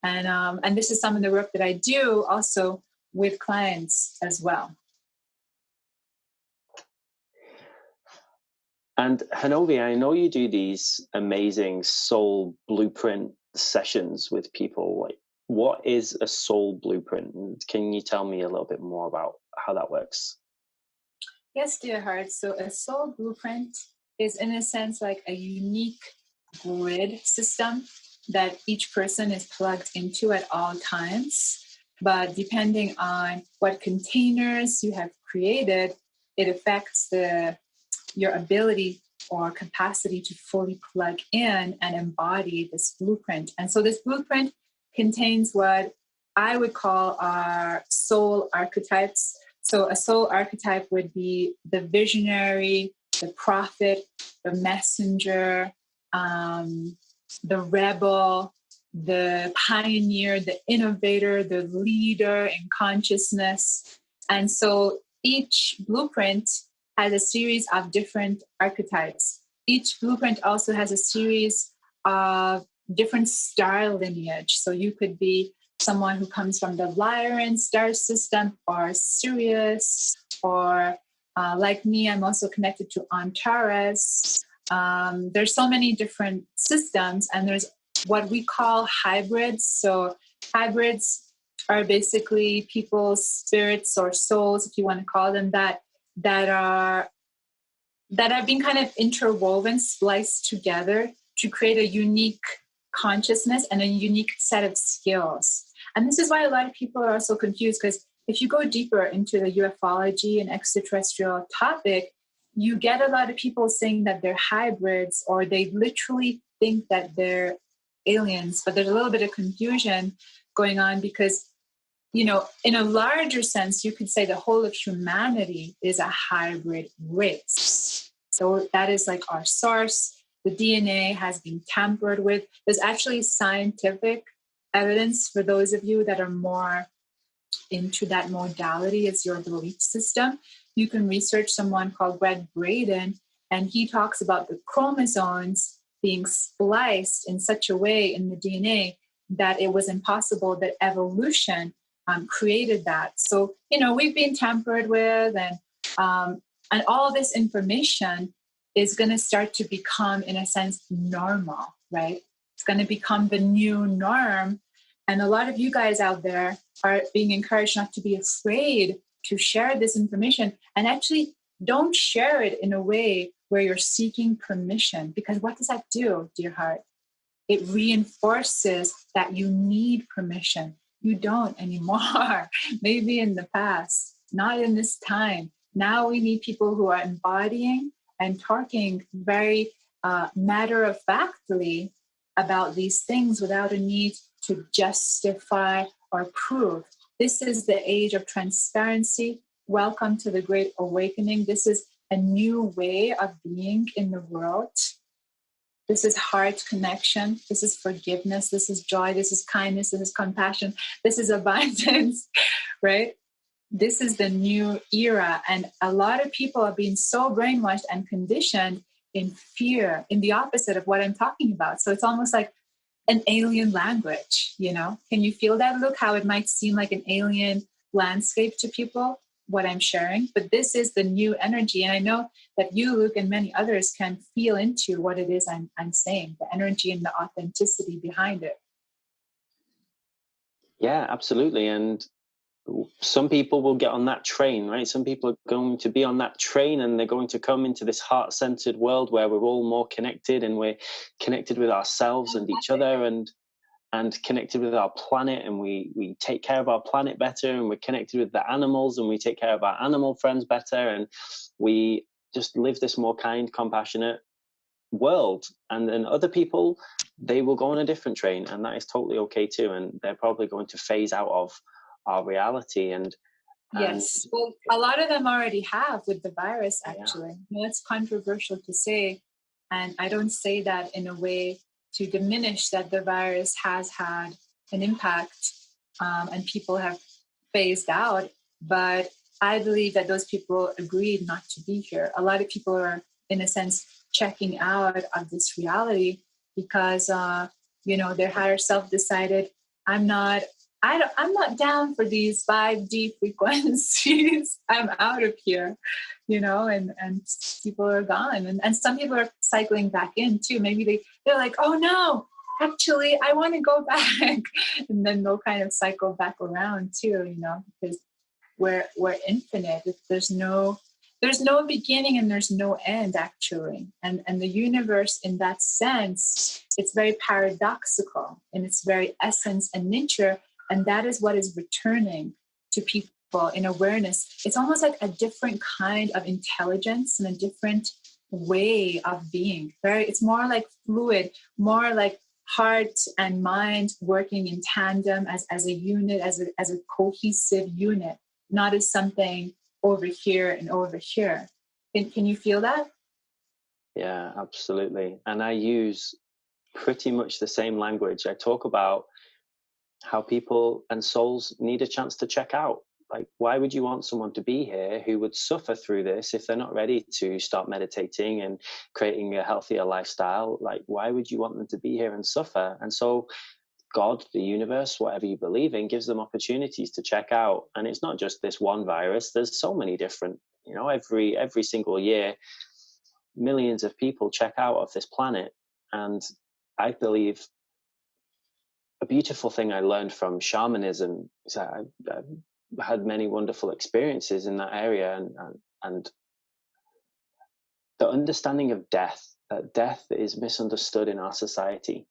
And this is some of the work that I do also with clients as well. And Honovi, I know you do these amazing soul blueprint sessions with people. Like, what is a soul blueprint? Can you tell me a little bit more about how that works? Yes, dear heart. So a soul blueprint is, in a sense, like a unique grid system that each person is plugged into at all times. But depending on what containers you have created, it affects your ability or capacity to fully plug in and embody this blueprint. And so this blueprint contains what I would call our soul archetypes. So a soul archetype would be the visionary, the prophet, the messenger, the rebel, the pioneer, the innovator, the leader in consciousness. And so each blueprint has a series of different archetypes. Each blueprint also has a series of different star lineage. So you could be someone who comes from the Lyran star system, or Sirius, or like me, I'm also connected to Antares. There's so many different systems, and there's what we call hybrids. So hybrids are basically people's spirits or souls, if you want to call them that have been kind of interwoven, spliced together to create a unique consciousness and a unique set of skills. And this is why a lot of people are also confused, because if you go deeper into the ufology and extraterrestrial topic, you get a lot of people saying that they're hybrids, or they literally think that they're aliens. But there's a little bit of confusion going on, because, in a larger sense, you could say the whole of humanity is a hybrid race. So that is like our source. The DNA has been tampered with. There's actually scientific evidence for those of you that are more into that modality as your belief system. You can research someone called Greg Braden, and he talks about the chromosomes being spliced in such a way in the DNA that it was impossible, that evolution created that. So, we've been tampered with, and all this information is going to start to become, in a sense, normal, right? It's going to become the new norm. And a lot of you guys out there are being encouraged not to be afraid to share this information, and actually don't share it in a way where you're seeking permission. Because what does that do, dear heart? It reinforces that you need permission. You don't anymore. Maybe in the past, not in this time. Now we need people who are embodying and talking very matter-of-factly about these things without a need to justify or prove. This is the age of transparency. Welcome to the Great Awakening. This is a new way of being in the world. This is heart connection. This is forgiveness. This is joy. This is kindness. This is compassion. This is abundance, right? This is the new era. And a lot of people are being so brainwashed and conditioned in fear, in the opposite of what I'm talking about. So it's almost like an alien language, you know? Can you feel that, Luke? How it might seem like an alien landscape to people, what I'm sharing, but this is the new energy. And I know that you, Luke, and many others can feel into what it is I'm saying, the energy and the authenticity behind it. Yeah, absolutely. And some people will get on that train, right? Some people are going to be on that train, and they're going to come into this heart-centered world where we're all more connected, and we're connected with ourselves and each other, and connected with our planet, and we take care of our planet better, and we're connected with the animals, and we take care of our animal friends better, and we just live this more kind, compassionate world. And then other people, they will go on a different train, and that is totally okay too, and they're probably going to phase out of our reality. And Yes, well, a lot of them already have with the virus, yeah, actually. You know, it's controversial to say, and I don't say that in a way to diminish that the virus has had an impact, and people have phased out, but I believe that those people agreed not to be here. A lot of people are, in a sense, checking out of this reality because, you know, their higher self decided, I'm not I'm not down for these 5D frequencies. I'm out of here, you know, and people are gone. And some people are cycling back in too. Maybe they're like, oh no, actually I want to go back. And then they'll kind of cycle back around too, you know, because we're infinite. There's no beginning and there's no end, actually. And the universe, in that sense, it's very paradoxical in its very essence and nature. And that is what is returning to people in awareness. It's almost like a different kind of intelligence and a different way of being. It's more like fluid, more like heart and mind working in tandem as a unit, as a cohesive unit, not as something over here and over here. Can you feel that? yeah, absolutely. And I use pretty much the same language. I talk about how people and souls need a chance to check out. Like, why would you want someone to be here who would suffer through this if they're not ready to start meditating and creating a healthier lifestyle? Like, why would you want them to be here and suffer? And so God, the universe, whatever you believe in, gives them opportunities to check out. And it's not just this one virus. There's so many different, you know, every single year, millions of people check out of this planet. And I believe a beautiful thing I learned from shamanism is that I've had many wonderful experiences in that area, and the understanding of death, that death is misunderstood in our society,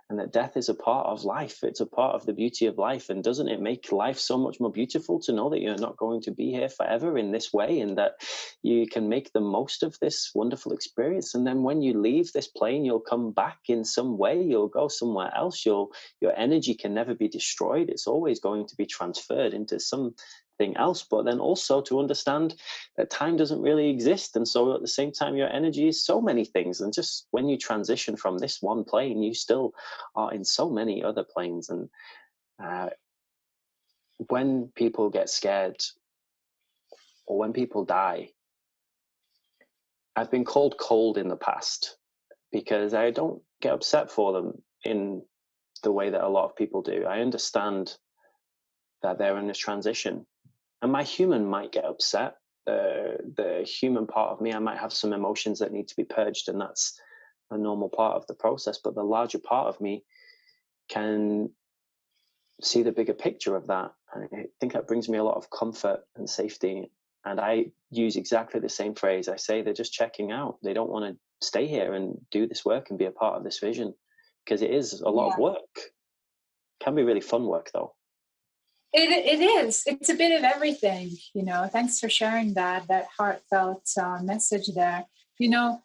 and that death is a part of life. It's a part of the beauty of life. And doesn't it make life so much more beautiful to know that you're not going to be here forever in this way, and that you can make the most of this wonderful experience? And then when you leave this plane, you'll come back in some way, you'll go somewhere else. Your energy can never be destroyed. It's always going to be transferred into something else. But then also to understand that time doesn't really exist, and so at the same time your energy is so many things. And just when you transition from this one plane, you still are in so many other planes. And when people get scared or when people die, I've been called cold in the past because I don't get upset for them in the way that a lot of people do. I understand that they're in a transition, and my human might get upset. The human part of me, I might have some emotions that need to be purged, and that's a normal part of the process. But the larger part of me can see the bigger picture of that. And I think that brings me a lot of comfort and safety. And I use exactly the same phrase. I say they're just checking out. They don't want to stay here and do this work and be a part of this vision, because it is a lot of work. It can be really fun work, though. It is. It's a bit of everything, you know. Thanks for sharing that heartfelt message there. You know,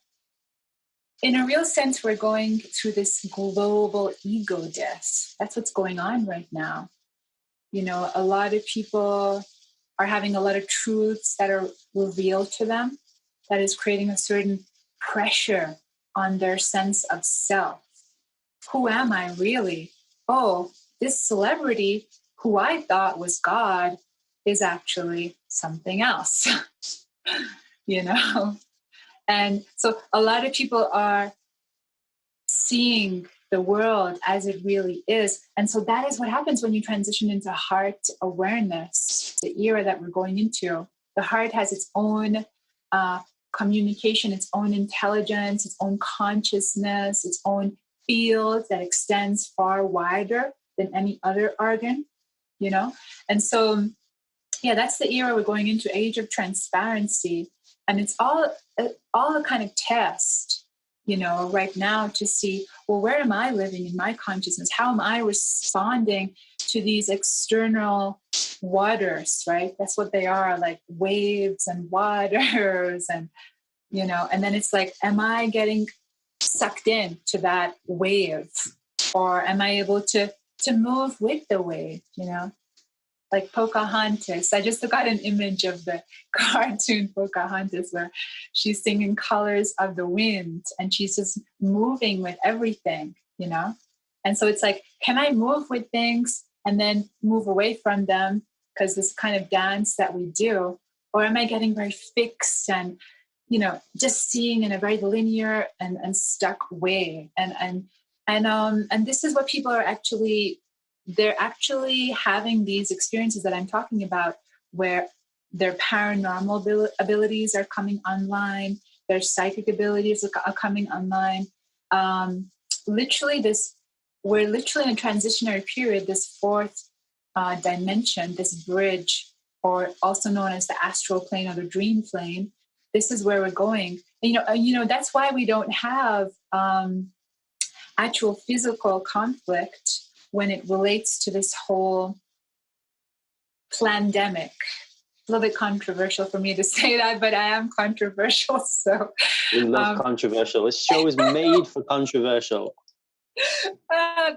in a real sense, we're going through this global ego death. That's what's going on right now. You know, a lot of people are having a lot of truths that are revealed to them that is creating a certain pressure on their sense of self. Who am I really? Oh, this celebrity who I thought was God is actually something else, you know? And so a lot of people are seeing the world as it really is. And so that is what happens when you transition into heart awareness, the era that we're going into. The heart has its own communication, its own intelligence, its own consciousness, its own field that extends far wider than any other organ, you know? And so, yeah, that's the era we're going into, age of transparency. And it's all a kind of test, you know, right now to see, well, where am I living in my consciousness? How am I responding to these external waters, right? That's what they are, like waves and waters and, you know, and then it's like, am I getting sucked in to that wave, or am I able to move with the wave, you know? Like Pocahontas. I just got an image of the cartoon Pocahontas where she's singing Colors of the Wind and she's just moving with everything, you know? And so it's like, can I move with things and then move away from them because this kind of dance that we do? Or am I getting very fixed and, you know, just seeing in a very linear and stuck way? And this is what people are actually, they're actually having these experiences that I'm talking about where their paranormal abilities are coming online, their psychic abilities are coming online. We're literally in a transitionary period, this fourth dimension, this bridge, or also known as the astral plane or the dream plane. This is where we're going. And, you know, that's why we don't have actual physical conflict when it relates to this whole pandemic. A little bit controversial for me to say that, but I am controversial. So we love controversial. This show is made for controversial.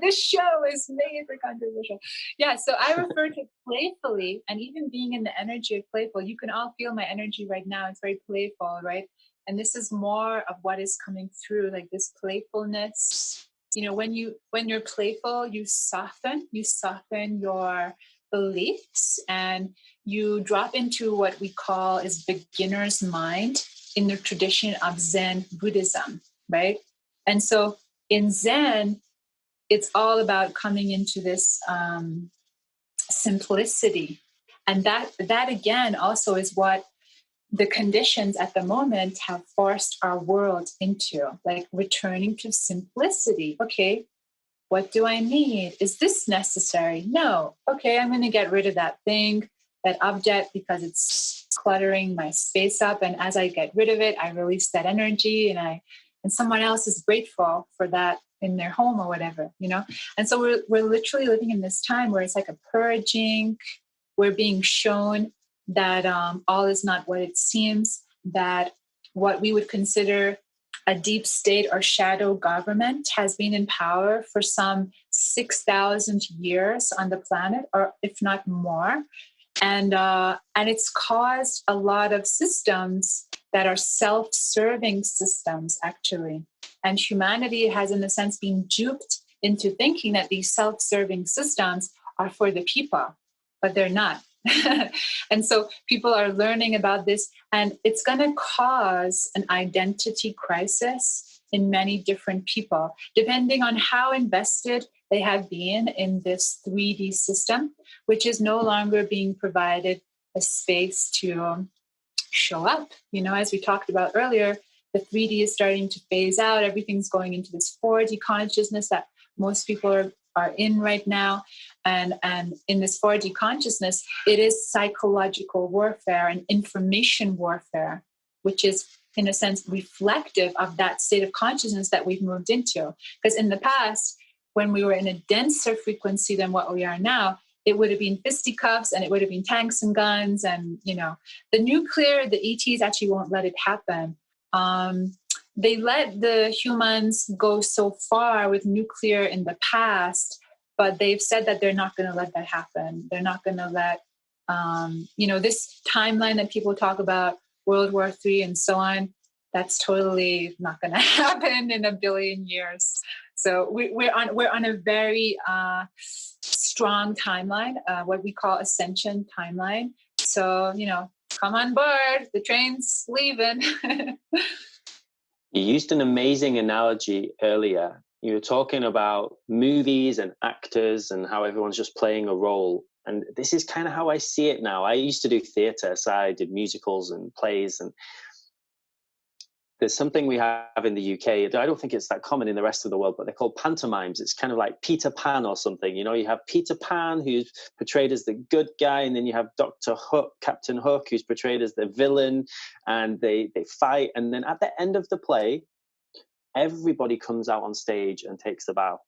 This show is made for controversial. Yeah, so I refer to playfully, and even being in the energy of playful, you can all feel my energy right now. It's very playful, right? And this is more of what is coming through, like this playfulness. You know, when you're playful, you soften your beliefs, and you drop into what we call is beginner's mind in the tradition of Zen Buddhism, right? And so in Zen, it's all about coming into this simplicity. And that again also is what the conditions at the moment have forced our world into, like returning to simplicity. Okay, what do I need? Is this necessary? No. Okay, I'm going to get rid of that thing, that object, because it's cluttering my space up. And as I get rid of it, I release that energy, and someone else is grateful for that in their home or whatever, you know? And so we're literally living in this time where it's like a purging. We're being shown that all is not what it seems, that what we would consider a deep state or shadow government has been in power for some 6,000 years on the planet, or if not more. And it's caused a lot of systems that are self-serving systems, actually. And humanity has, in a sense, been duped into thinking that these self-serving systems are for the people, but they're not. And so people are learning about this, and it's going to cause an identity crisis in many different people, depending on how invested they have been in this 3D system, which is no longer being provided a space to show up. You know, as we talked about earlier, the 3D is starting to phase out. Everything's going into this 4D consciousness that most people are in right now. And in this 4D consciousness, it is psychological warfare and information warfare, which is, in a sense, reflective of that state of consciousness that we've moved into. Because in the past, when we were in a denser frequency than what we are now, it would have been fisticuffs and it would have been tanks and guns. And, you know, the nuclear, the ETs actually won't let it happen. They let the humans go so far with nuclear in the past, but they've said that they're not going to let that happen. They're not going to let, this timeline that people talk about, World War III and so on, that's totally not going to happen in a billion years. So we're on a very strong timeline, what we call ascension timeline. So, you know, come on board, the train's leaving. You used an amazing analogy earlier. You were talking about movies and actors and how everyone's just playing a role. And this is kind of how I see it now. I used to do theatre, so I did musicals and plays. And there's something we have in the UK. I don't think it's that common in the rest of the world, but they're called pantomimes. It's kind of like Peter Pan or something. You know, you have Peter Pan, who's portrayed as the good guy, and then you have Dr. Hook, Captain Hook, who's portrayed as the villain, and they fight. And then at the end of the play, everybody comes out on stage and takes the bow.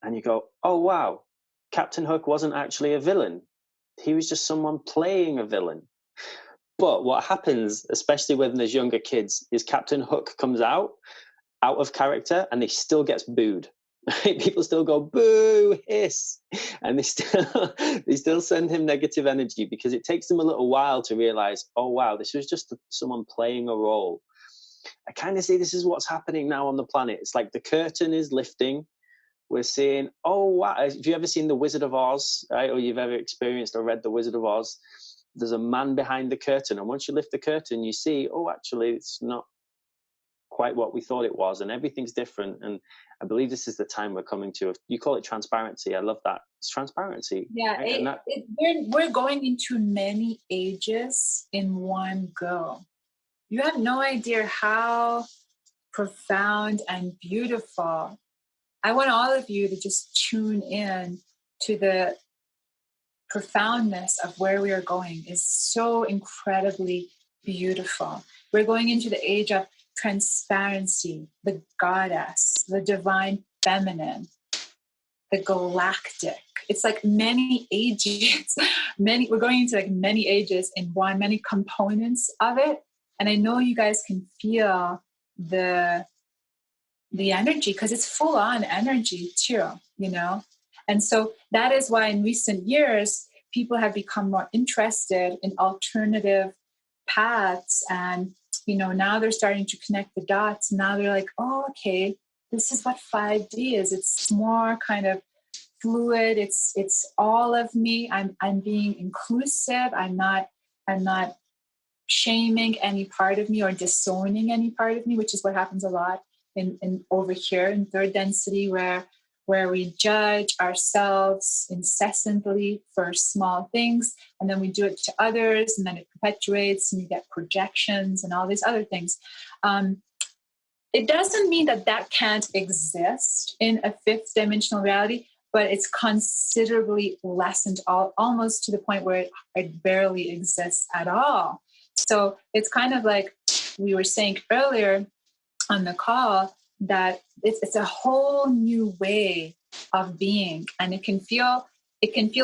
And you go, oh, wow, Captain Hook wasn't actually a villain. He was just someone playing a villain. But what happens, especially when there's younger kids, is Captain Hook comes out of character and he still gets booed. People still go, boo, hiss. And they still send him negative energy because it takes them a little while to realize, oh, wow, this was just someone playing a role. I kind of see this is what's happening now on the planet. It's like the curtain is lifting. We're seeing, oh, wow. Have you ever seen The Wizard of Oz, right? Or you've ever experienced or read The Wizard of Oz? There's a man behind the curtain. And once you lift the curtain, you see, oh, actually, it's not quite what we thought it was. And everything's different. And I believe this is the time we're coming to. You call it transparency. I love that. It's transparency. Yeah, right? we're going into many ages in one go. You have no idea how profound and beautiful. I want all of you to just tune in to the profoundness of where we are going. Is so incredibly beautiful. We're going into the age of transparency, the goddess, the divine feminine, the galactic. It's like many ages, we're going into like many ages in one, many components of it. And I know you guys can feel the energy because it's full on energy too, you know? And so that is why in recent years, people have become more interested in alternative paths. And, you know, now they're starting to connect the dots. Now they're like, oh, okay, this is what 5D is. It's more kind of fluid. It's all of me. I'm being inclusive. I'm not shaming any part of me or disowning any part of me, which is what happens a lot in over here in third density, where we judge ourselves incessantly for small things, and then we do it to others, and then it perpetuates, and you get projections and all these other things. It doesn't mean that can't exist in a fifth dimensional reality, but it's considerably lessened, almost to the point where it barely exists at all. So it's kind of like we were saying earlier on the call, that it's a whole new way of being, and it can feel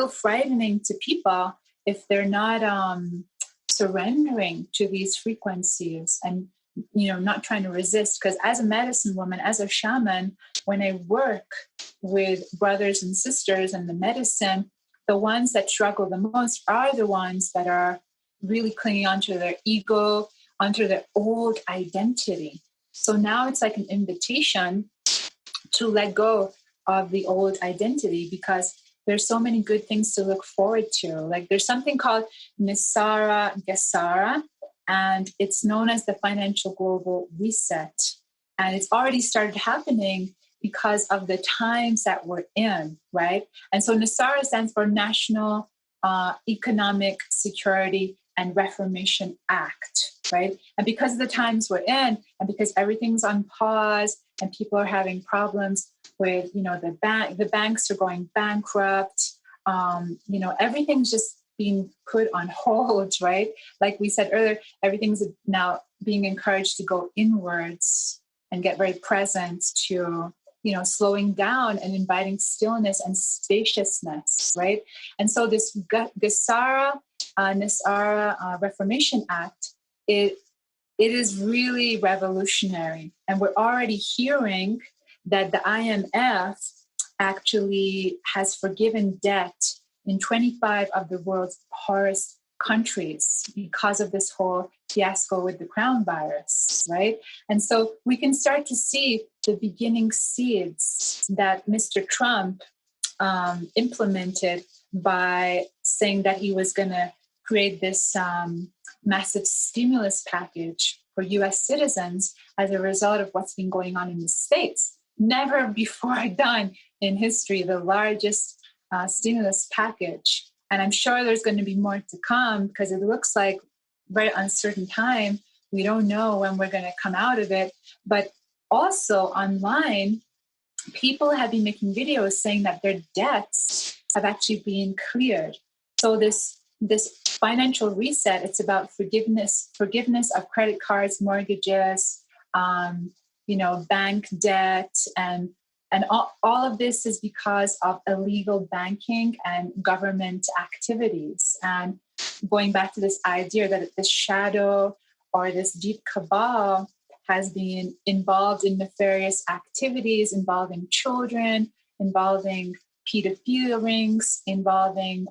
frightening to people if they're not surrendering to these frequencies and, you know, not trying to resist. Because as a medicine woman, as a shaman, when I work with brothers and sisters in the medicine, the ones that struggle the most are the ones that are really clinging onto their ego, onto their old identity. So now it's like an invitation to let go of the old identity, because there's so many good things to look forward to. Like there's something called Nisara Gesara, and it's known as the financial global reset. And it's already started happening because of the times that we're in, right? And so Nisara stands for National Economic Security and Reformation Act, right? And because of the times we're in, and because everything's on pause, and people are having problems with, you know, the banks are going bankrupt, you know, everything's just being put on hold, right? Like we said earlier, everything's now being encouraged to go inwards and get very present, to, you know, slowing down and inviting stillness and spaciousness, right? And so this Nisara Reformation Act, it is really revolutionary. And we're already hearing that the IMF actually has forgiven debt in 25 of the world's poorest countries because of this whole fiasco with the crown virus, right? And so we can start to see the beginning seeds that Mr. Trump implemented by saying that he was going to create this massive stimulus package for US citizens as a result of what's been going on in the States. Never before done in history, the largest stimulus package. And I'm sure there's going to be more to come because it looks like very uncertain time. We don't know when we're going to come out of it. But also online, people have been making videos saying that their debts have actually been cleared. So this financial reset, it's about forgiveness of credit cards, mortgages, bank debt, and all of this is because of illegal banking and government activities. And going back to this idea that this shadow or this deep cabal has been involved in nefarious activities involving children, involving pedophilia rings, involving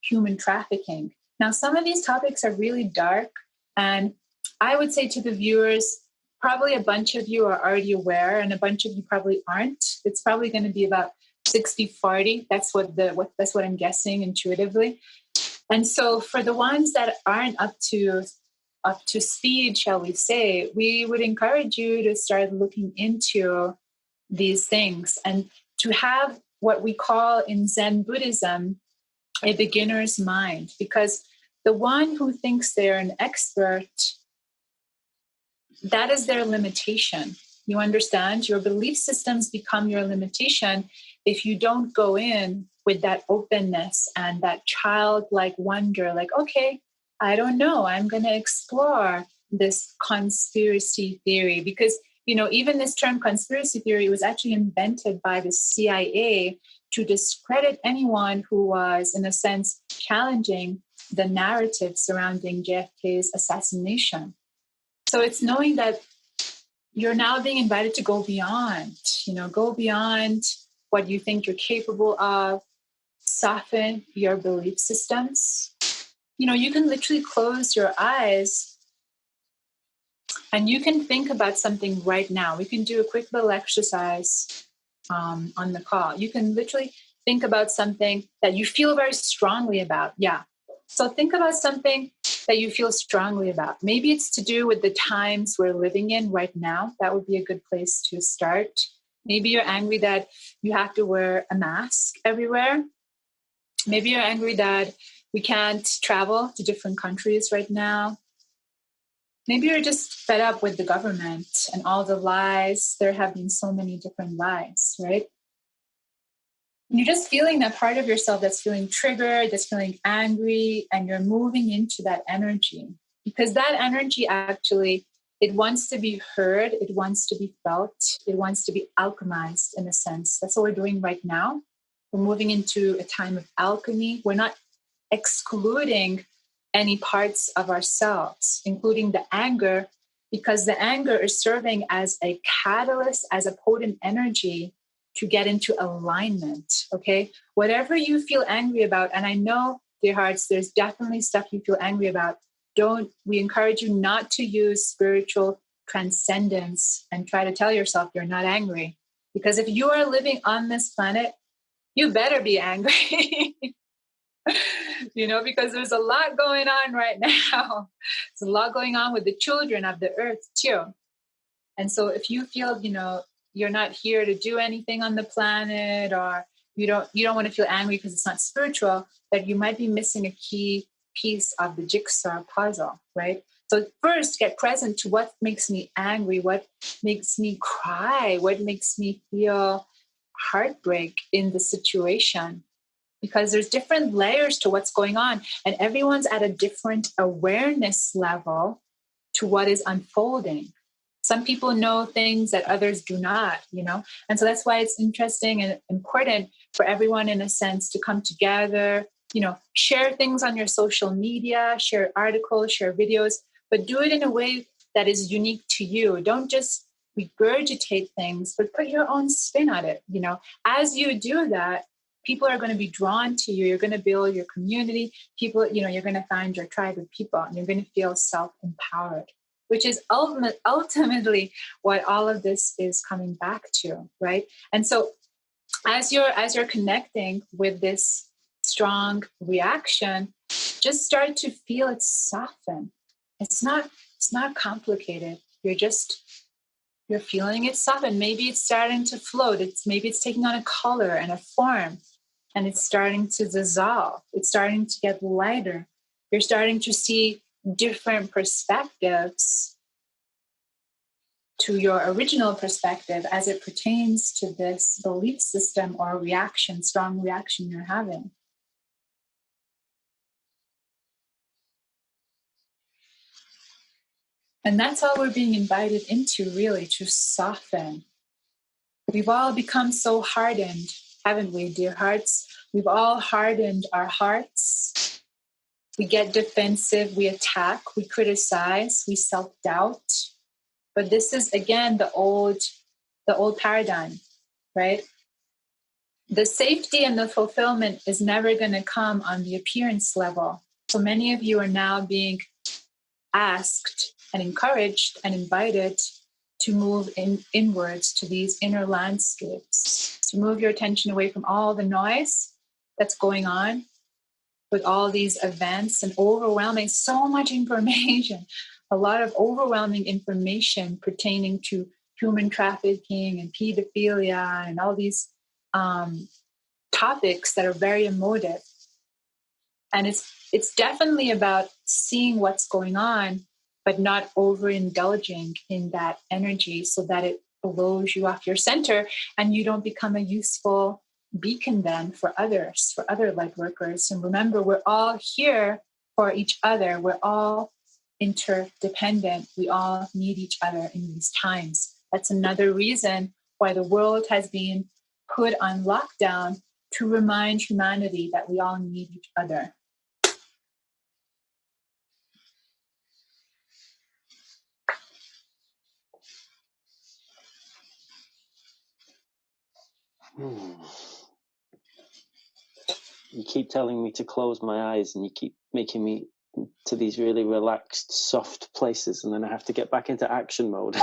human trafficking. Now, some of these topics are really dark, and I would say to the viewers, probably a bunch of you are already aware, and a bunch of you probably aren't. It's probably going to be about 60-40. That's what I'm guessing intuitively. And so, for the ones that aren't up to speed, shall we say, we would encourage you to start looking into these things and to have what we call in Zen Buddhism a beginner's mind, because the one who thinks they're an expert, that is their limitation. You understand? Your belief systems become your limitation if you don't go in with that openness and that childlike wonder, like, okay, I don't know, I'm going to explore this conspiracy theory. Because, even this term conspiracy theory was actually invented by the CIA to discredit anyone who was, in a sense, challenging the narrative surrounding JFK's assassination. So it's knowing that you're now being invited to go beyond what you think you're capable of, soften your belief systems. You can literally close your eyes and you can think about something right now. We can do a quick little exercise on the call. You can literally think about something that you feel very strongly about. Yeah. So think about something that you feel strongly about. Maybe it's to do with the times we're living in right now. That would be a good place to start. Maybe you're angry that you have to wear a mask everywhere. Maybe you're angry that we can't travel to different countries right now. Maybe you're just fed up with the government and all the lies. There have been so many different lies, right? And you're just feeling that part of yourself that's feeling triggered, that's feeling angry, and you're moving into that energy. Because that energy actually, it wants to be heard, it wants to be felt, it wants to be alchemized in a sense. That's what we're doing right now. We're moving into a time of alchemy. We're not excluding any parts of ourselves, including the anger, because the anger is serving as a catalyst, as a potent energy to get into alignment, okay? Whatever you feel angry about, and I know, dear hearts, there's definitely stuff you feel angry about. We encourage you not to use spiritual transcendence and try to tell yourself you're not angry. Because if you are living on this planet, you better be angry. Because there's a lot going on right now. There's a lot going on with the children of the earth too. And so if you feel, you're not here to do anything on the planet, or you don't want to feel angry because it's not spiritual, that you might be missing a key piece of the jigsaw puzzle, right? So first, get present to what makes me angry, what makes me cry, what makes me feel heartbreak in the situation. Because there's different layers to what's going on, and everyone's at a different awareness level to what is unfolding. Some people know things that others do not, and so that's why it's interesting and important for everyone, in a sense, to come together, share things on your social media, share articles, share videos, but do it in a way that is unique to you. Don't just regurgitate things, but put your own spin on it. As you do that, people are going to be drawn to you. You're going to build your community. People, you're going to find your tribe of people, and you're going to feel self-empowered, which is ultimately what all of this is coming back to, right? And so as you're connecting with this strong reaction, just start to feel it soften. It's not It's not complicated. You're feeling it soften. Maybe it's starting to float. Maybe it's taking on a color and a form, and it's starting to dissolve. It's starting to get lighter. You're starting to see different perspectives to your original perspective as it pertains to this belief system or reaction, strong reaction you're having. And that's all we're being invited into, really, to soften. We've all become so hardened, haven't we, dear hearts? We've all hardened our hearts. We get defensive, we attack, we criticize, we self-doubt. But this is, again, the old paradigm, right? The safety and the fulfillment is never going to come on the appearance level. So many of you are now being asked and encouraged and invited to move inwards to these inner landscapes, to move your attention away from all the noise that's going on with all these events and overwhelming, so much information, a lot of overwhelming information pertaining to human trafficking and pedophilia and all these topics that are very emotive. And it's definitely about seeing what's going on, but not overindulging in that energy so that it blows you off your center and you don't become a useful beacon then for others, for other light workers. And remember, we're all here for each other. We're all interdependent. We all need each other in these times. That's another reason why the world has been put on lockdown, to remind humanity that we all need each other. You keep telling me to close my eyes, and you keep making me to these really relaxed, soft places, and then I have to get back into action mode.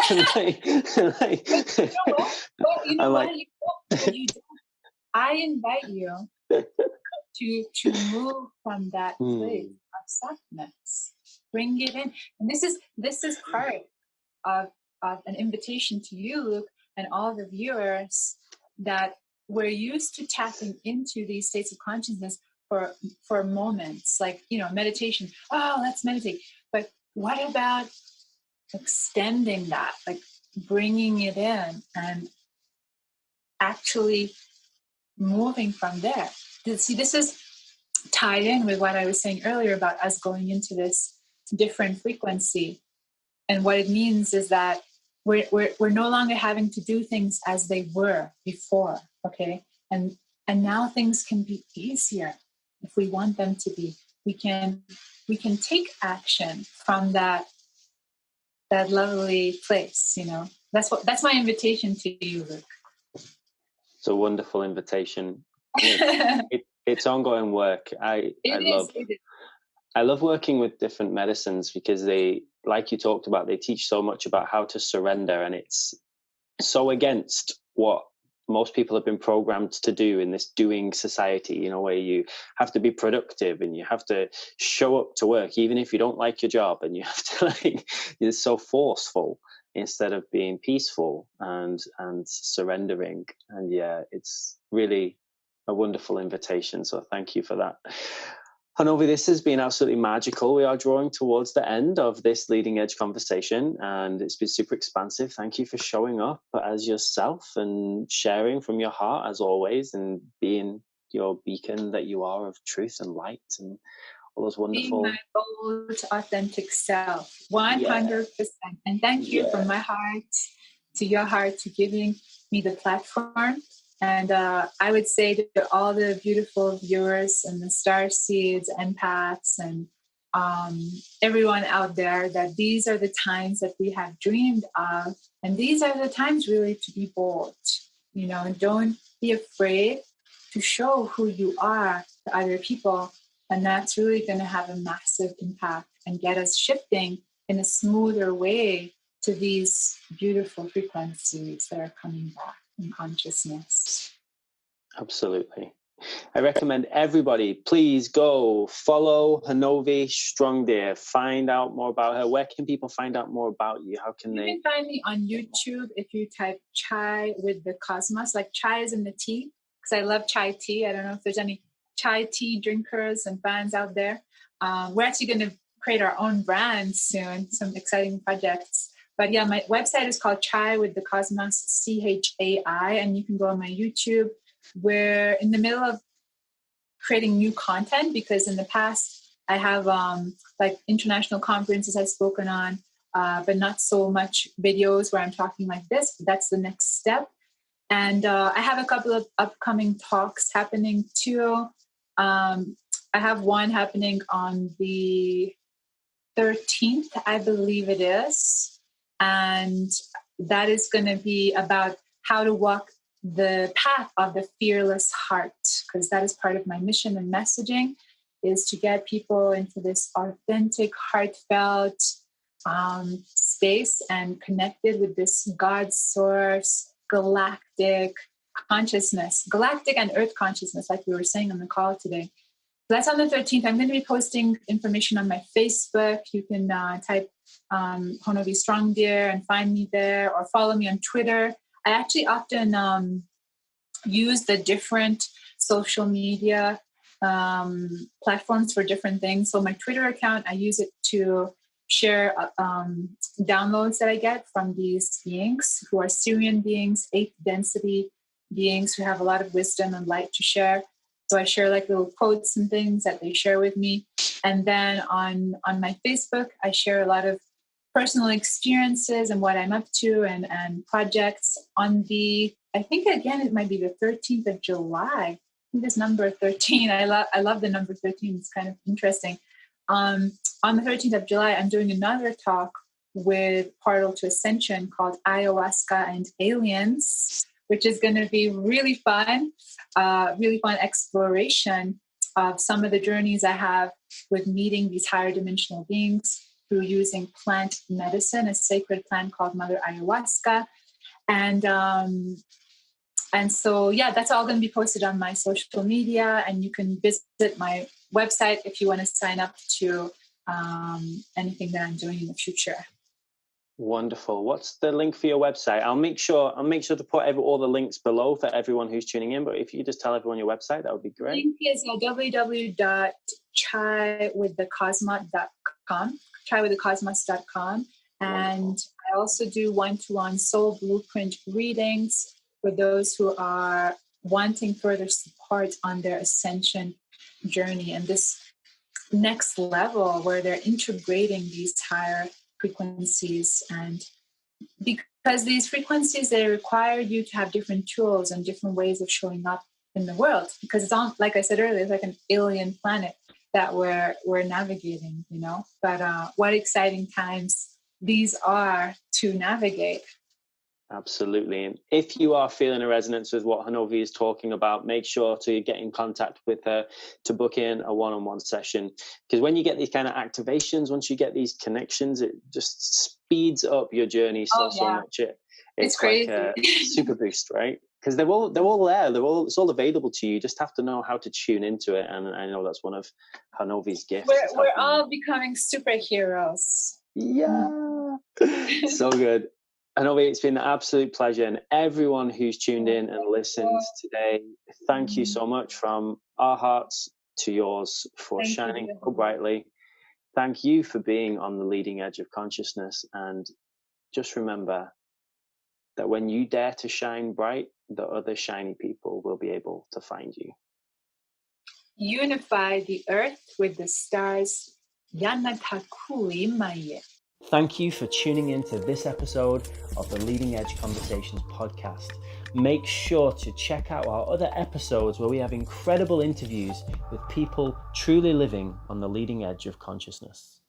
I invite you to move from that place of softness. Bring it in, and this is part of an invitation to you, Luke, and all the viewers, that we're used to tapping into these states of consciousness for moments, like, meditation. Oh, let's meditate. But what about extending that, like bringing it in and actually moving from there? See, this is tied in with what I was saying earlier about us going into this different frequency. And what it means is that we're no longer having to do things as they were before, okay? And now things can be easier if we want them to be. We can take action from that lovely place, That's my invitation to you, Luke. It's a wonderful invitation. It's ongoing work. I love working with different medicines because they, like you talked about, they teach so much about how to surrender, and it's so against what most people have been programmed to do in this doing society, where you have to be productive and you have to show up to work even if you don't like your job, and you have to it's so forceful instead of being peaceful and surrendering. And it's really a wonderful invitation, so thank you for that. Honovi, this has been absolutely magical. We are drawing towards the end of this leading edge conversation, and it's been super expansive. Thank you for showing up as yourself and sharing from your heart, as always, and being your beacon that you are of truth and light and all those wonderful... Being my bold, authentic self, 100%. And thank you from my heart to your heart to giving me the platform. And I would say to all the beautiful viewers and the starseeds, empaths, and everyone out there, that these are the times that we have dreamed of. And these are the times really to be bold, and don't be afraid to show who you are to other people. And that's really going to have a massive impact and get us shifting in a smoother way to these beautiful frequencies that are coming back in consciousness. Absolutely. I recommend everybody, please go follow Honovi Strongdeer. Find out more about her. Where can people find out more about you? How can You can find me on YouTube if you type Chai with the Cosmos. Like chai is in the tea, because I love chai tea. I don't know if there's any chai tea drinkers and fans out there. We're actually going to create our own brand soon, some exciting projects. But yeah, my website is called Chai with the Cosmos, CHAI, and you can go on my YouTube. We're in the middle of creating new content, because in the past I have like international conferences I've spoken on, but not so much videos where I'm talking like this. That's the next step. And I have a couple of upcoming talks happening too. I have one happening on the 13th, I believe it is. And that is going to be about how to walk the path of the fearless heart, because that is part of my mission and messaging, is to get people into this authentic, heartfelt space and connected with this God source, galactic consciousness, galactic and earth consciousness, like we were saying on the call today. That's on the 13th. I'm going to be posting information on my Facebook. You can type Honovi Strongdeer and find me there, or follow me on Twitter. I actually often use the different social media platforms for different things. So my Twitter account, I use it to share downloads that I get from these beings who are Sirian beings, 8th density beings who have a lot of wisdom and light to share. So I share like little quotes and things that they share with me. And then on my Facebook, I share a lot of personal experiences and what I'm up to and projects. On the, I think again, it might be the 13th of July. I think this number 13, I love the number 13. It's kind of interesting. On the 13th of July, I'm doing another talk with Portal to Ascension called Ayahuasca and Aliens, which is going to be really fun exploration of some of the journeys I have with meeting these higher dimensional beings through using plant medicine, a sacred plant called Mother Ayahuasca. And so, yeah, that's all going to be posted on my social media, and you can visit my website if you want to sign up to anything that I'm doing in the future. Wonderful. What's the link for your website? I'll make sure to put all the links below for everyone who's tuning in. But if you just tell everyone your website, that would be great. The link is www.chaiwiththecosmos.com, chaiwiththecosmos.com. And wonderful. I also do one-to-one soul blueprint readings for those who are wanting further support on their ascension journey and this next level where they're integrating these higher frequencies. And because these frequencies, they require you to have different tools and different ways of showing up in the world, because it's on, like I said earlier, it's like an alien planet that we're navigating, you know. But what exciting times these are to navigate. Absolutely. And if you are feeling a resonance with what Honovi is talking about, make sure to get in contact with her to book in a one-on-one session. Because when you get these kind of activations, once you get these connections, it just speeds up your journey so much. It's crazy. Like a super boost, right? Because they're all there. It's all available to you. You just have to know how to tune into it. And I know that's one of Honovi's gifts. We're all becoming superheroes. Yeah. So good. Honovi, it's been an absolute pleasure, and everyone who's tuned in and listened today, thank you so much from our hearts to yours for shining so brightly. Thank you for being on the leading edge of consciousness, and just remember that when you dare to shine bright, the other shiny people will be able to find you. Unify the earth with the stars. Yanatakui Maye. Thank you for tuning in to this episode of the Leading Edge Conversations podcast. Make sure to check out our other episodes where we have incredible interviews with people truly living on the leading edge of consciousness.